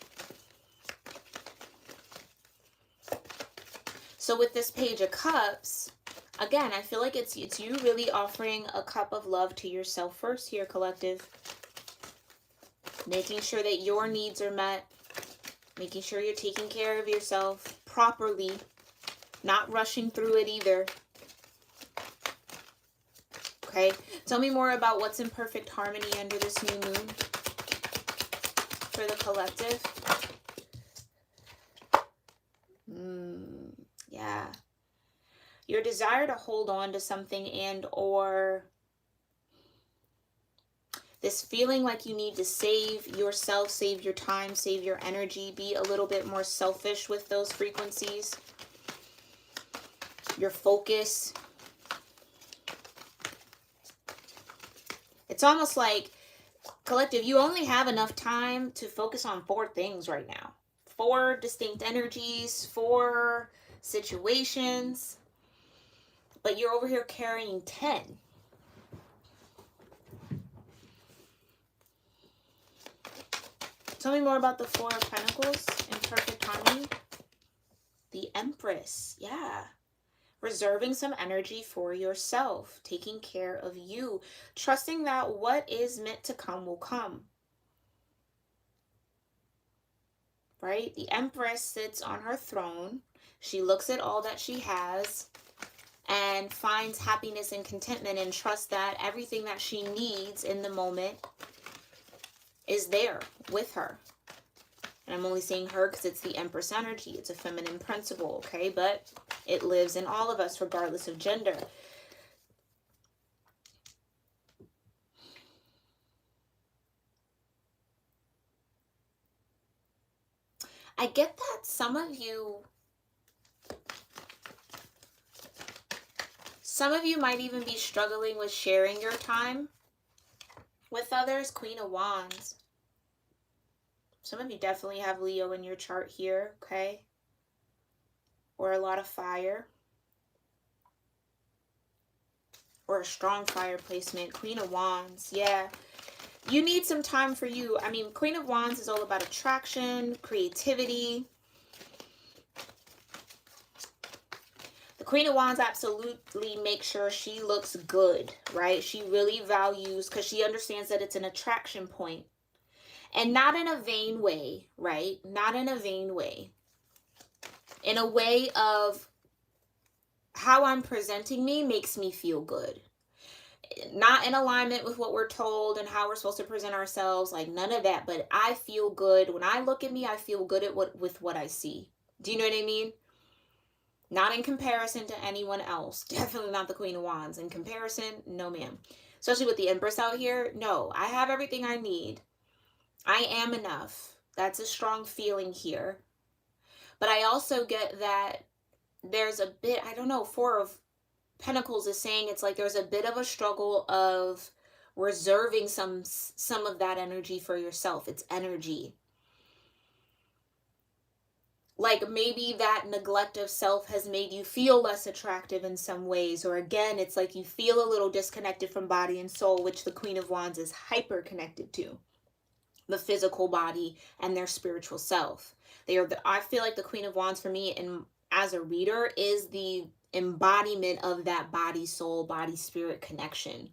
So with this Page of Cups, again, I feel like it's you really offering a cup of love to yourself first here, collective. Making sure that your needs are met. Making sure you're taking care of yourself properly. Not rushing through it either. Okay? Tell me more about what's in perfect harmony under this new moon for the collective. Yeah. Your desire to hold on to something and or this feeling like you need to save yourself, save your time, save your energy, be a little bit more selfish with those frequencies. Your focus. It's almost like, collective, you only have enough time to focus on 4 things right now. 4 distinct energies, 4 situations. But you're over here carrying 10. Tell me more about the 4 of Pentacles in perfect harmony. The Empress, yeah. Reserving some energy for yourself. Taking care of you. Trusting that what is meant to come will come. Right? The Empress sits on her throne. She looks at all that she has and finds happiness and contentment and trusts that everything that she needs in the moment is there with her. And I'm only saying her because it's the Empress energy. It's a feminine principle, okay? But it lives in all of us regardless of gender. I get that some of you might even be struggling with sharing your time with others. Queen of Wands. Some of you definitely have Leo in your chart here, okay? Or a lot of fire. Or a strong fire placement. Queen of Wands, yeah. You need some time for you. I mean, Queen of Wands is all about attraction, creativity. The Queen of Wands absolutely makes sure she looks good, right? She really values, because she understands that it's an attraction point. And not in a vain way, right? Not in a vain way. In a way of how I'm presenting me makes me feel good. Not in alignment with what we're told and how we're supposed to present ourselves. Like none of that. But I feel good. When I look at me, I feel good with what I see. Do you know what I mean? Not in comparison to anyone else. Definitely not the Queen of Wands. In comparison, no ma'am. Especially with the Empress out here. No, I have everything I need. I am enough. That's a strong feeling here. But I also get that there's a bit, I don't know, 4 of Pentacles is saying it's like there's a bit of a struggle of reserving some of that energy for yourself. It's energy. Like maybe that neglect of self has made you feel less attractive in some ways. Or again, it's like you feel a little disconnected from body and soul, which the Queen of Wands is hyper connected to. the physical body and their spiritual self. They are I feel like the Queen of Wands for me, and as a reader, is the embodiment of that body soul, body spirit connection.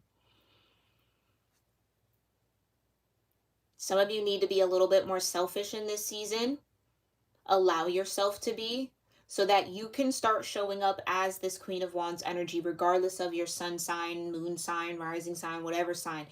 Some of you need to be a little bit more selfish in this season. Allow yourself to be, so that you can start showing up as this Queen of Wands energy, regardless of your sun sign, moon sign, rising sign, whatever sign.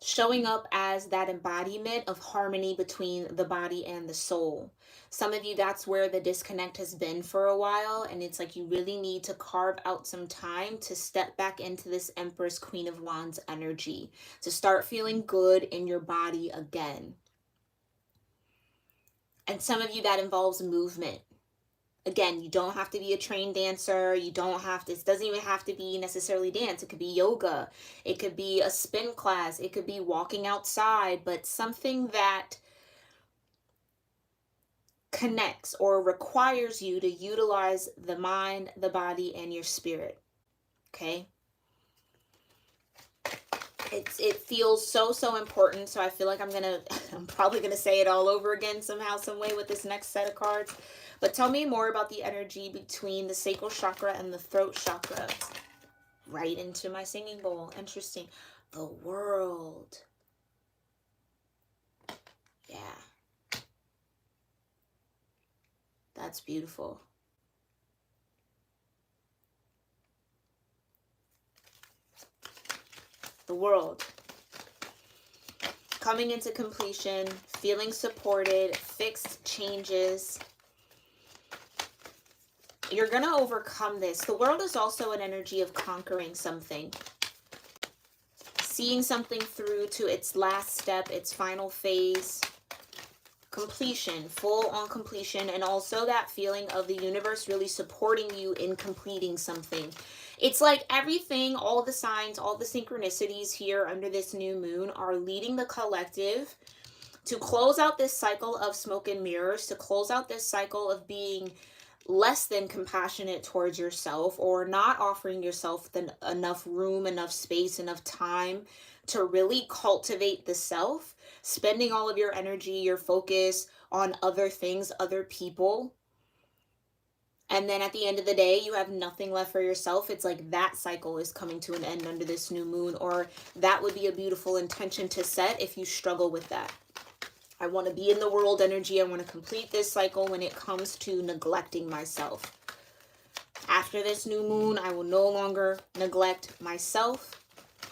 Showing up as that embodiment of harmony between the body and the soul. Some of you, that's where the disconnect has been for a while, and it's like you really need to carve out some time to step back into this Empress Queen of Wands energy, to start feeling good in your body again. And some of you, that involves movement. Again, you don't have to be a trained dancer. You don't have to, it doesn't even have to be necessarily dance. It could be yoga. It could be a spin class. It could be walking outside, but something that connects or requires you to utilize the mind, the body, and your spirit. Okay? It feels so important. So I feel like I'm probably gonna say it all over again somehow, some way with this next set of cards. But tell me more about the energy between the sacral chakra and the throat chakra. Right into my singing bowl. Interesting. The world. Yeah. That's beautiful. The world. Coming into completion, feeling supported, fixed changes. You're going to overcome this. The world is also an energy of conquering something. Seeing something through to its last step, its final phase. Completion, full on completion. And also that feeling of the universe really supporting you in completing something. It's like everything, all the signs, all the synchronicities here under this new moon are leading the collective to close out this cycle of smoke and mirrors, to close out this cycle of being less than compassionate towards yourself, or not offering yourself enough room, enough space, enough time to really cultivate the self, spending all of your energy, your focus on other things, other people. And then at the end of the day, you have nothing left for yourself. It's like that cycle is coming to an end under this new moon, or that would be a beautiful intention to set if you struggle with that. I want to be in the world energy. I want to complete this cycle when it comes to neglecting myself. After this new moon, I will no longer neglect myself.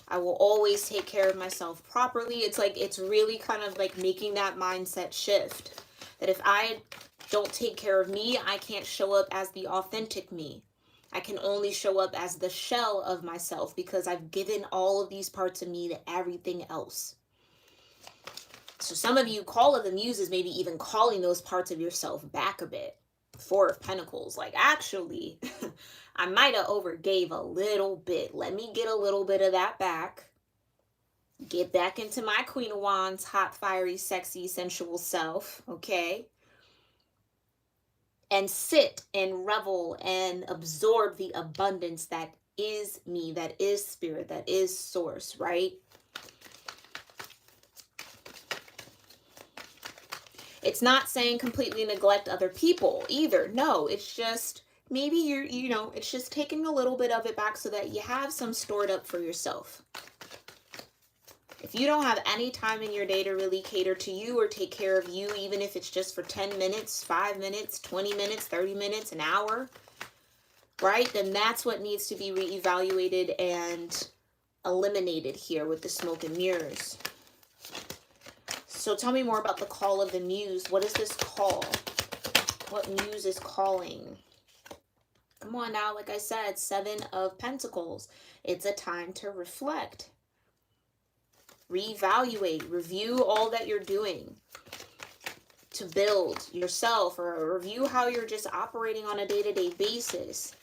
I will always take care of myself properly. It's like, it's really kind of like making that mindset shift. That if I don't take care of me, I can't show up as the authentic me. I can only show up as the shell of myself because I've given all of these parts of me to everything else. So some of you, Call of the Muses, maybe even calling those parts of yourself back a bit. Four of Pentacles, like actually, I might have overgave a little bit. Let me get a little bit of that back. Get back into my Queen of Wands, hot, fiery, sexy, sensual self, okay? And sit and revel and absorb the abundance that is me, that is spirit, that is source, right? It's not saying completely neglect other people either. No, it's just maybe it's just taking a little bit of it back so that you have some stored up for yourself. If you don't have any time in your day to really cater to you or take care of you, even if it's just for 10 minutes, 5 minutes, 20 minutes, 30 minutes, an hour, right? Then that's what needs to be reevaluated and eliminated here with the smoke and mirrors. So tell me more about the call of the muse. What is this call? What muse is calling? Come on now, like I said, 7 of Pentacles. It's a time to reflect. Reevaluate, review all that you're doing to build yourself, or review how you're just operating on a day-to-day basis.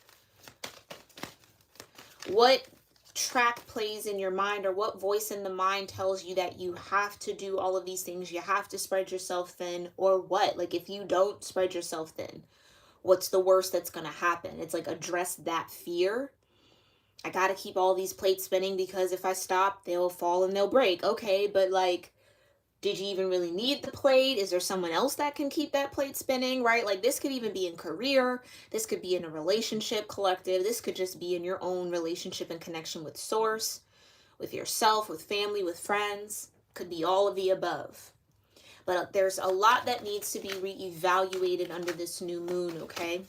What track plays in your mind, or what voice in the mind tells you that you have to do all of these things, you have to spread yourself thin, or what? Like if you don't spread yourself thin, what's the worst that's going to happen? It's like address that fear. I got to keep all these plates spinning because if I stop, they'll fall and they'll break. Okay, but like Did you even really need the plate? Is there someone else that can keep that plate spinning, right? Like this could even be in career. This could be in a relationship collective. This could just be in your own relationship and connection with source, with yourself, with family, with friends. Could be all of the above. But there's a lot that needs to be reevaluated under this new moon, okay?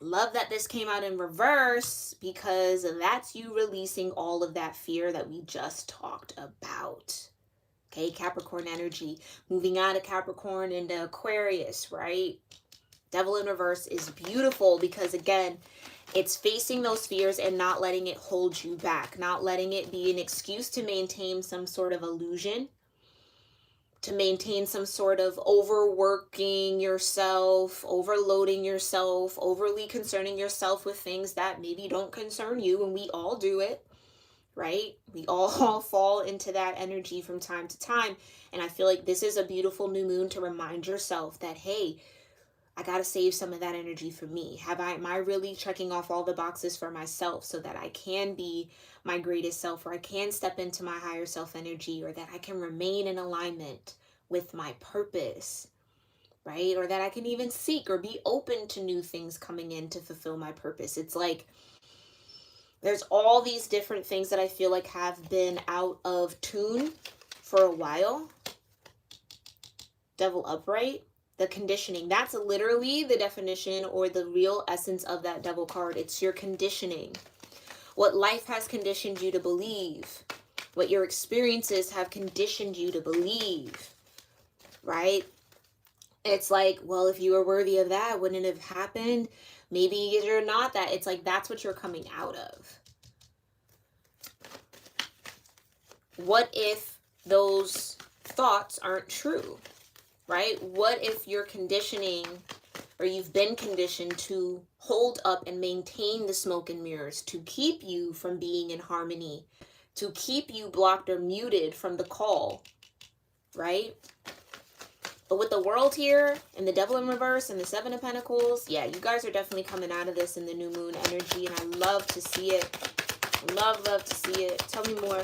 Love that this came out in reverse because that's you releasing all of that fear that we just talked about. Okay, Capricorn energy, moving out of Capricorn into Aquarius, right? Devil in reverse is beautiful because, again, it's facing those fears and not letting it hold you back, not letting it be an excuse to maintain some sort of illusion, to maintain some sort of overworking yourself, overloading yourself, overly concerning yourself with things that maybe don't concern you, and we all do it, right? We all fall into that energy from time to time, and I feel like this is a beautiful new moon to remind yourself that, hey, I got to save some of that energy for me. Am I really checking off all the boxes for myself so that I can be my greatest self, or I can step into my higher self energy, or that I can remain in alignment with my purpose, right? Or that I can even seek or be open to new things coming in to fulfill my purpose. It's like there's all these different things that I feel like have been out of tune for a while. Devil upright. The conditioning, that's literally the definition or the real essence of that devil card. It's your conditioning. What life has conditioned you to believe. What your experiences have conditioned you to believe. Right? It's like, well, if you were worthy of that, wouldn't it have happened? Maybe you're not that. It's like, that's what you're coming out of. What if those thoughts aren't true? Right? What if you're conditioning, or you've been conditioned to hold up and maintain the smoke and mirrors to keep you from being in harmony, to keep you blocked or muted from the call, right? But with the world here and the devil in reverse and the 7 of Pentacles, yeah, you guys are definitely coming out of this in the new moon energy, and I love to see it. Love to see it. Tell me more.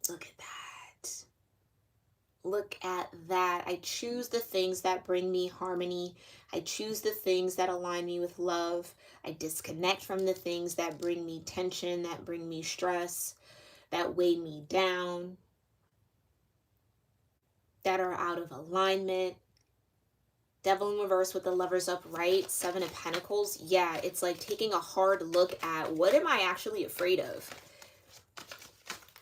Look at that. Look at that. I choose the things that bring me harmony. I choose the things that align me with love. I disconnect from the things that bring me tension, that bring me stress, that weigh me down, that are out of alignment. Devil in reverse with the Lovers upright, 7 of Pentacles. Yeah, it's like taking a hard look at, what am I actually afraid of?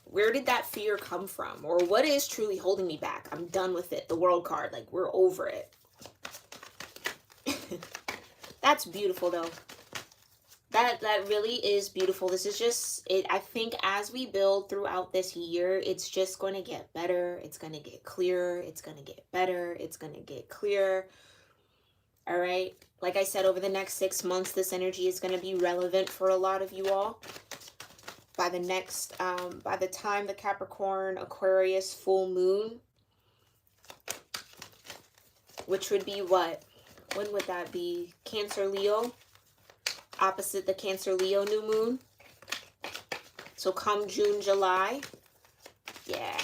Where did that fear come from? Or what is truly holding me back? I'm done with it. The World card, like, we're over it. That's beautiful, though. That really is beautiful. This is just, I think as we build throughout this year, it's just going to get better. It's going to get clearer. It's going to get better. It's going to get clearer. All right. Like I said, over the next 6 months, this energy is going to be relevant for a lot of you all. By the time the Capricorn Aquarius full moon, which would be what? When would that be? Cancer Leo, opposite the Cancer Leo new moon. So come June, July, yeah,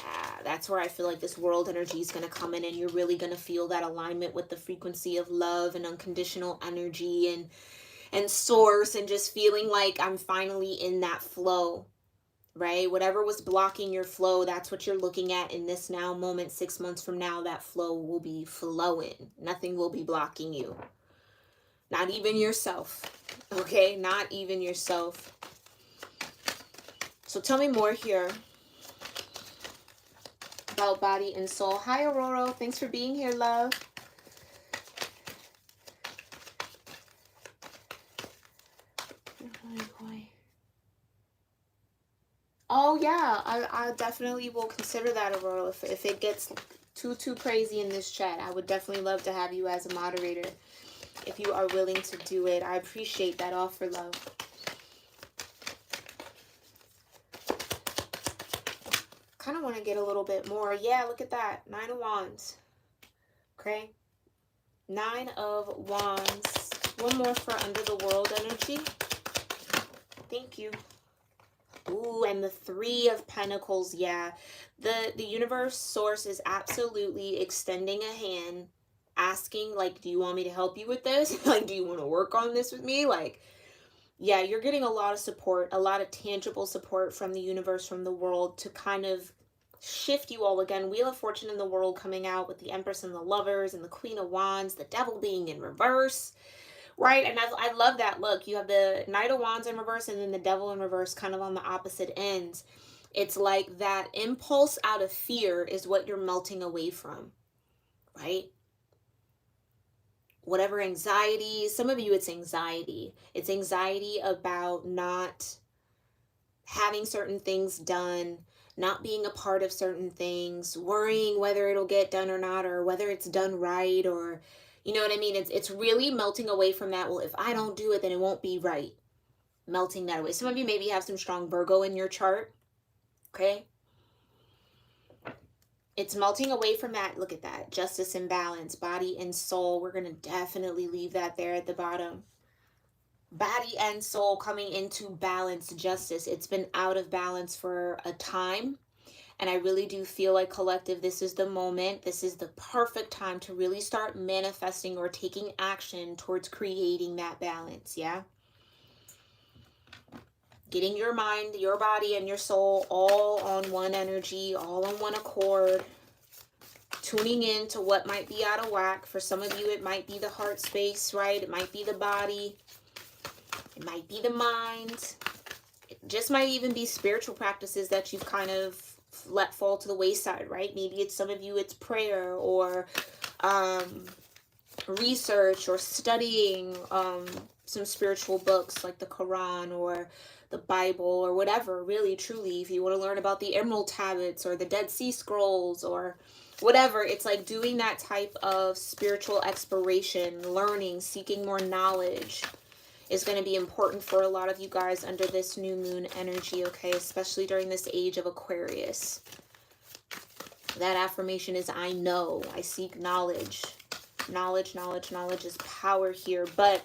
that's where I feel like this world energy is going to come in, and you're really going to feel that alignment with the frequency of love and unconditional energy and source, and just feeling like I'm finally in that flow, right? Whatever was blocking your flow, that's what you're looking at in this now moment. 6 months from now, that flow will be flowing. Nothing will be blocking you. Not even yourself, okay? Not even yourself. So tell me more here about body and soul. Hi, Aurora. Thanks for being here, love. Oh yeah, I definitely will consider that, Aurora. If it gets too crazy in this chat, I would definitely love to have you as a moderator if you are willing to do it. I appreciate that offer, love. Kind of want to get a little bit more. Yeah, look at that. 9 of Wands. Okay. 9 of Wands. One more for under the world energy. Thank you. Ooh, and the Three of Pentacles. Yeah, the universe source is absolutely extending a hand, asking, like, do you want me to help you with this? Like, do you want to work on this with me? Like, yeah, you're getting a lot of support, a lot of tangible support from the universe, from the world, to kind of shift you all again. Wheel of Fortune in the world coming out with the Empress and the Lovers and the Queen of Wands, the Devil being in reverse, right? And I love that. Look, you have the Knight of Wands in reverse and then the Devil in reverse, kind of on the opposite ends. It's like that impulse out of fear is what you're melting away from, right? Whatever anxiety, some of you it's anxiety. It's anxiety about not having certain things done, not being a part of certain things, worrying whether it'll get done or not, or whether it's done right, or you know what I mean? It's really melting away from that. Well, if I don't do it, then it won't be right. Melting that away. Some of you maybe have some strong Virgo in your chart. Okay. It's melting away from that. Look at that. Justice and balance, body and soul. We're going to definitely leave that there at the bottom. Body and soul coming into balance, justice. It's been out of balance for a time. And I really do feel like, collective, this is the moment. This is the perfect time to really start manifesting or taking action towards creating that balance. Yeah. Getting your mind, your body, and your soul all on one energy, all on one accord. Tuning in to what might be out of whack. For some of you, it might be the heart space, right? It might be the body. It might be the mind. It just might even be spiritual practices that you've kind of let fall to the wayside, right? Maybe it's some of you, it's prayer or research or studying some spiritual books like the Quran or the Bible or whatever, really, truly. If you want to learn about the Emerald Tablets or the Dead Sea Scrolls or whatever, it's like doing that type of spiritual exploration, learning, seeking more knowledge is going to be important for a lot of you guys under this new moon energy, okay? Especially during this age of Aquarius. That affirmation is, I know, I seek knowledge. Knowledge, knowledge, knowledge is power here. But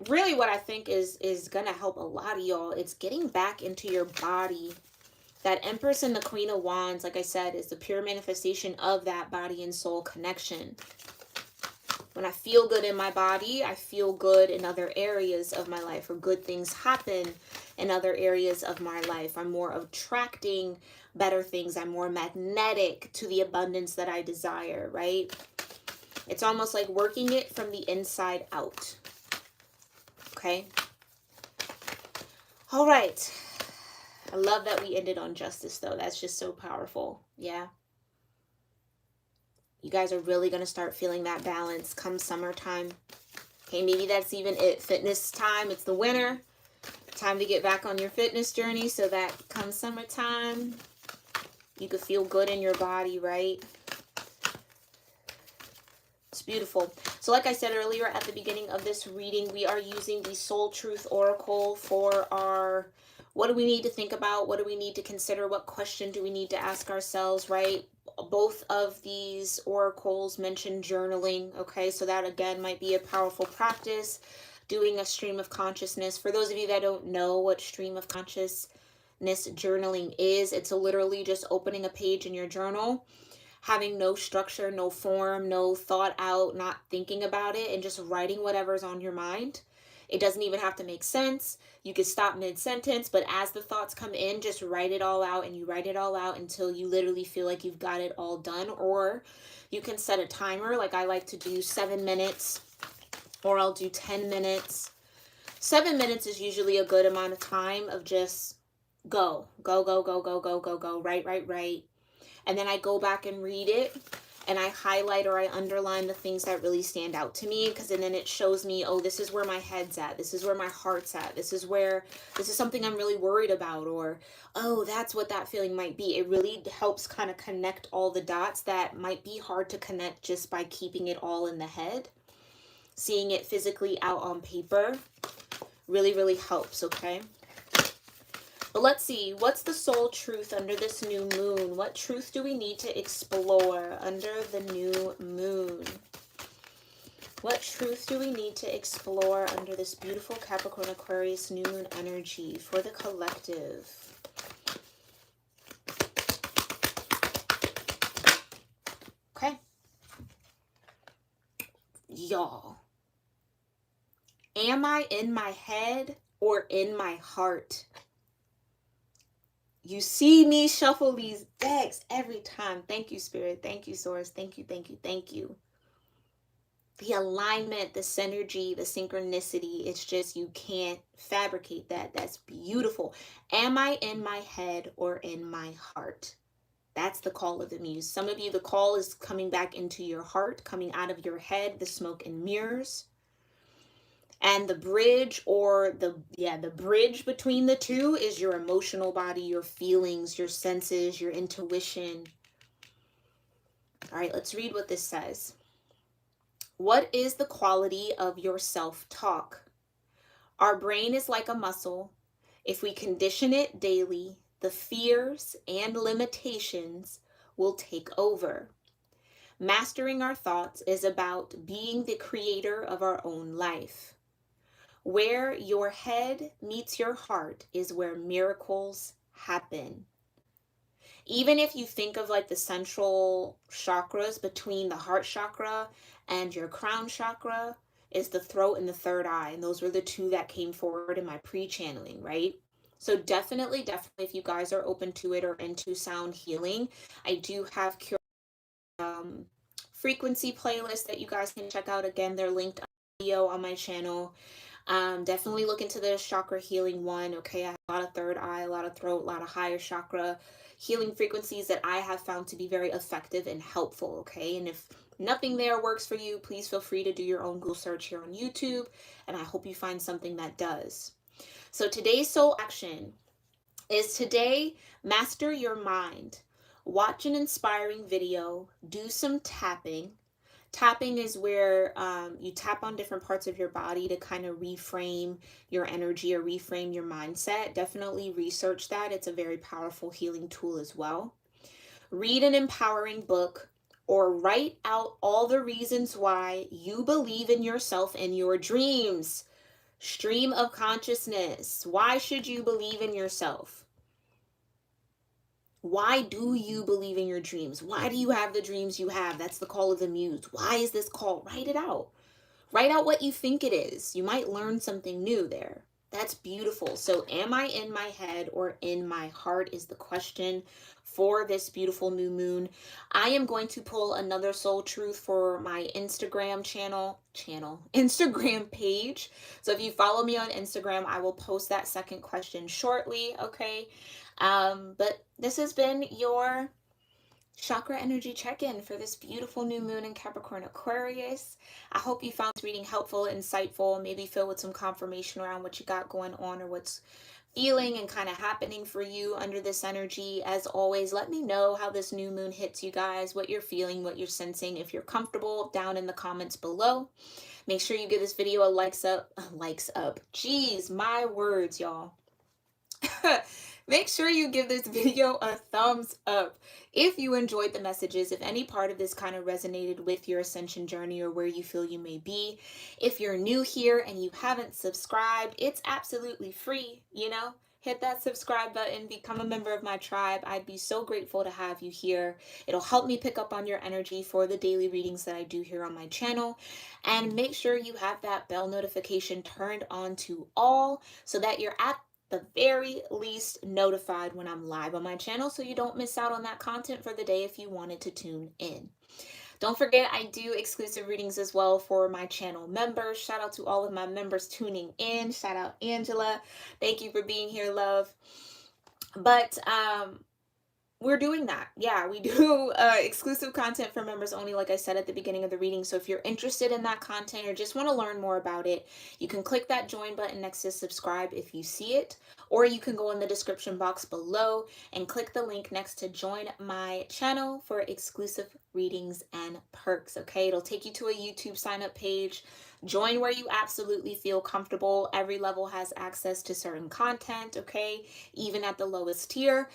really what I think is going to help a lot of y'all, it's getting back into your body. That Empress and the Queen of Wands, like I said, is the pure manifestation of that body and soul connection. When I feel good in my body, I feel good in other areas of my life, or good things happen in other areas of my life. I'm more attracting better things. I'm more magnetic to the abundance that I desire, right? It's almost like working it from the inside out. Okay? All right. I love that we ended on justice, though. That's just so powerful. Yeah. You guys are really going to start feeling that balance come summertime. Okay, maybe that's even it. Fitness time. It's the winter. Time to get back on your fitness journey so that come summertime, you could feel good in your body, right? It's beautiful. So like I said earlier at the beginning of this reading, we are using the Soul Truth Oracle for our, what do we need to think about? What do we need to consider? What question do we need to ask ourselves, right? Both of these oracles mention journaling, okay? So that, again, might be a powerful practice, doing a stream of consciousness. For those of you that don't know what stream of consciousness journaling is, it's literally just opening a page in your journal, having no structure, no form, no thought out, not thinking about it, and just writing whatever's on your mind. It doesn't even have to make sense. You could stop mid-sentence, but as the thoughts come in, just write it all out, and you write it all out until you literally feel like you've got it all done. Or you can set a timer, like I like to do 7 minutes, or I'll do 10 minutes. 7 minutes is usually a good amount of time of just go, go, go, go, go, go, go, go, write. And then I go back and read it, and I highlight or I underline the things that really stand out to me, because then it shows me, oh, this is where my head's at. This is where my heart's at. This is something I'm really worried about, or, oh, that's what that feeling might be. It really helps kind of connect all the dots that might be hard to connect just by keeping it all in the head. Seeing it physically out on paper really, really helps, okay? But let's see, what's the soul truth under this new moon? What truth do we need to explore under the new moon? What truth do we need to explore under this beautiful Capricorn Aquarius new moon energy for the collective? Okay. Y'all. Am I in my head or in my heart? You see me shuffle these decks every time. Thank you, Spirit. Thank you, Source. Thank you, thank you, thank you. The alignment, the synergy, the synchronicity, it's just, you can't fabricate that. That's beautiful. Am I in my head or in my heart? That's the call of the muse. Some of you, the call is coming back into your heart, coming out of your head, the smoke and mirrors. And the bridge, or the bridge between the two, is your emotional body, your feelings, your senses, your intuition. All right, let's read what this says. What is the quality of your self-talk? Our brain is like a muscle. If we condition it daily, the fears and limitations will take over. Mastering our thoughts is about being the creator of our own life. Where your head meets your heart is where miracles happen. Even if you think of like the central chakras, between the heart chakra and your crown chakra is the throat and the third eye. And those were the two that came forward in my pre-channeling, right? So definitely, if you guys are open to it or into sound healing, I do have frequency playlists that you guys can check out. Again, they're linked on video on my channel. Definitely look into the chakra healing one. Okay, I have a lot of third eye, a lot of throat, a lot of higher chakra healing frequencies that I have found to be very effective and helpful. Okay, and if nothing there works for you, please feel free to do your own Google search here on YouTube, and I hope you find something that does. So today's soul action is today, master your mind. Watch an inspiring video, do some tapping. Tapping is where you tap on different parts of your body to kind of reframe your energy or reframe your mindset. Definitely research that. It's a very powerful healing tool as well. Read an empowering book or write out all the reasons why you believe in yourself and your dreams. Stream of consciousness. Why should you believe in yourself? Why do you believe in your dreams? Why do you have the dreams you have? That's the call of the muse. Why is this call? Write it out. Write out what you think it is. You might learn something new there. That's beautiful. So am I in my head or in my heart is the question for this beautiful new moon. I am going to pull another soul truth for my Instagram Instagram page. So if you follow me on Instagram, I will post that second question shortly. Okay. But this has been your chakra energy check-in for this beautiful new moon in Capricorn Aquarius. I hope you found this reading helpful, insightful, maybe filled with some confirmation around what you got going on or what's feeling and kind of happening for you under this energy. As always, let me know how this new moon hits you guys, what you're feeling, what you're sensing. If you're comfortable, down in the comments below. Make sure you give this video a likes up. Jeez, my words, y'all. Make sure you give this video a thumbs up if you enjoyed the messages, if any part of this kind of resonated with your ascension journey or where you feel you may be. If you're new here and you haven't subscribed, it's absolutely free, hit that subscribe button, become a member of my tribe. I'd be so grateful to have you here. It'll help me pick up on your energy for the daily readings that I do here on my channel. And make sure you have that bell notification turned on to all so that you're at the very least notified when I'm live on my channel, so you don't miss out on that content for the day if you wanted to tune in. Don't forget, I do exclusive readings as well for my channel members. Shout out to all of my members tuning in. Shout out Angela. Thank you for being here, love. But we're doing that. Yeah, we do exclusive content for members only, like I said at the beginning of the reading. So if you're interested in that content or just want to learn more about it, you can click that join button next to subscribe if you see it, or you can go in the description box below and click the link next to join my channel for exclusive readings and perks. Okay, it'll take you to a YouTube sign up page. Join where you absolutely feel comfortable. Every level has access to certain content, okay, even at the lowest tier.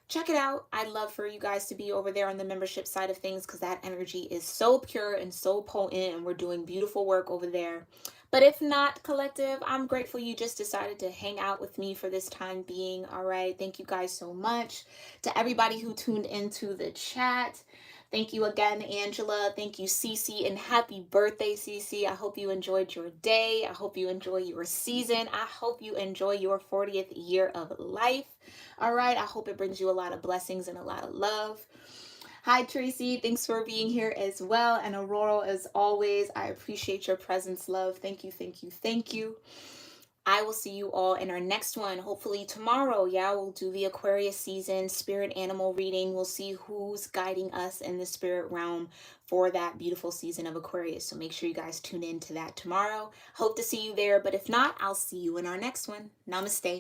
check it out. I'd love for you guys to be over there on the membership side of things because that energy is so pure and so potent, and we're doing beautiful work over there. But if not, collective, I'm grateful you just decided to hang out with me for this time being. All right. Thank you guys so much. To everybody who tuned into the chat, thank you again, Angela. Thank you, Cece, and happy birthday, Cece. I hope you enjoyed your day. I hope you enjoy your season. I hope you enjoy your 40th year of life. All right. I hope it brings you a lot of blessings and a lot of love. Hi, Tracy. Thanks for being here as well. And Aurora, as always, I appreciate your presence, love. Thank you, thank you, thank you. I will see you all in our next one, hopefully tomorrow. Yeah, we'll do the Aquarius season spirit animal reading. We'll see who's guiding us in the spirit realm for that beautiful season of Aquarius. So make sure you guys tune in to that tomorrow. Hope to see you there. But if not, I'll see you in our next one. Namaste.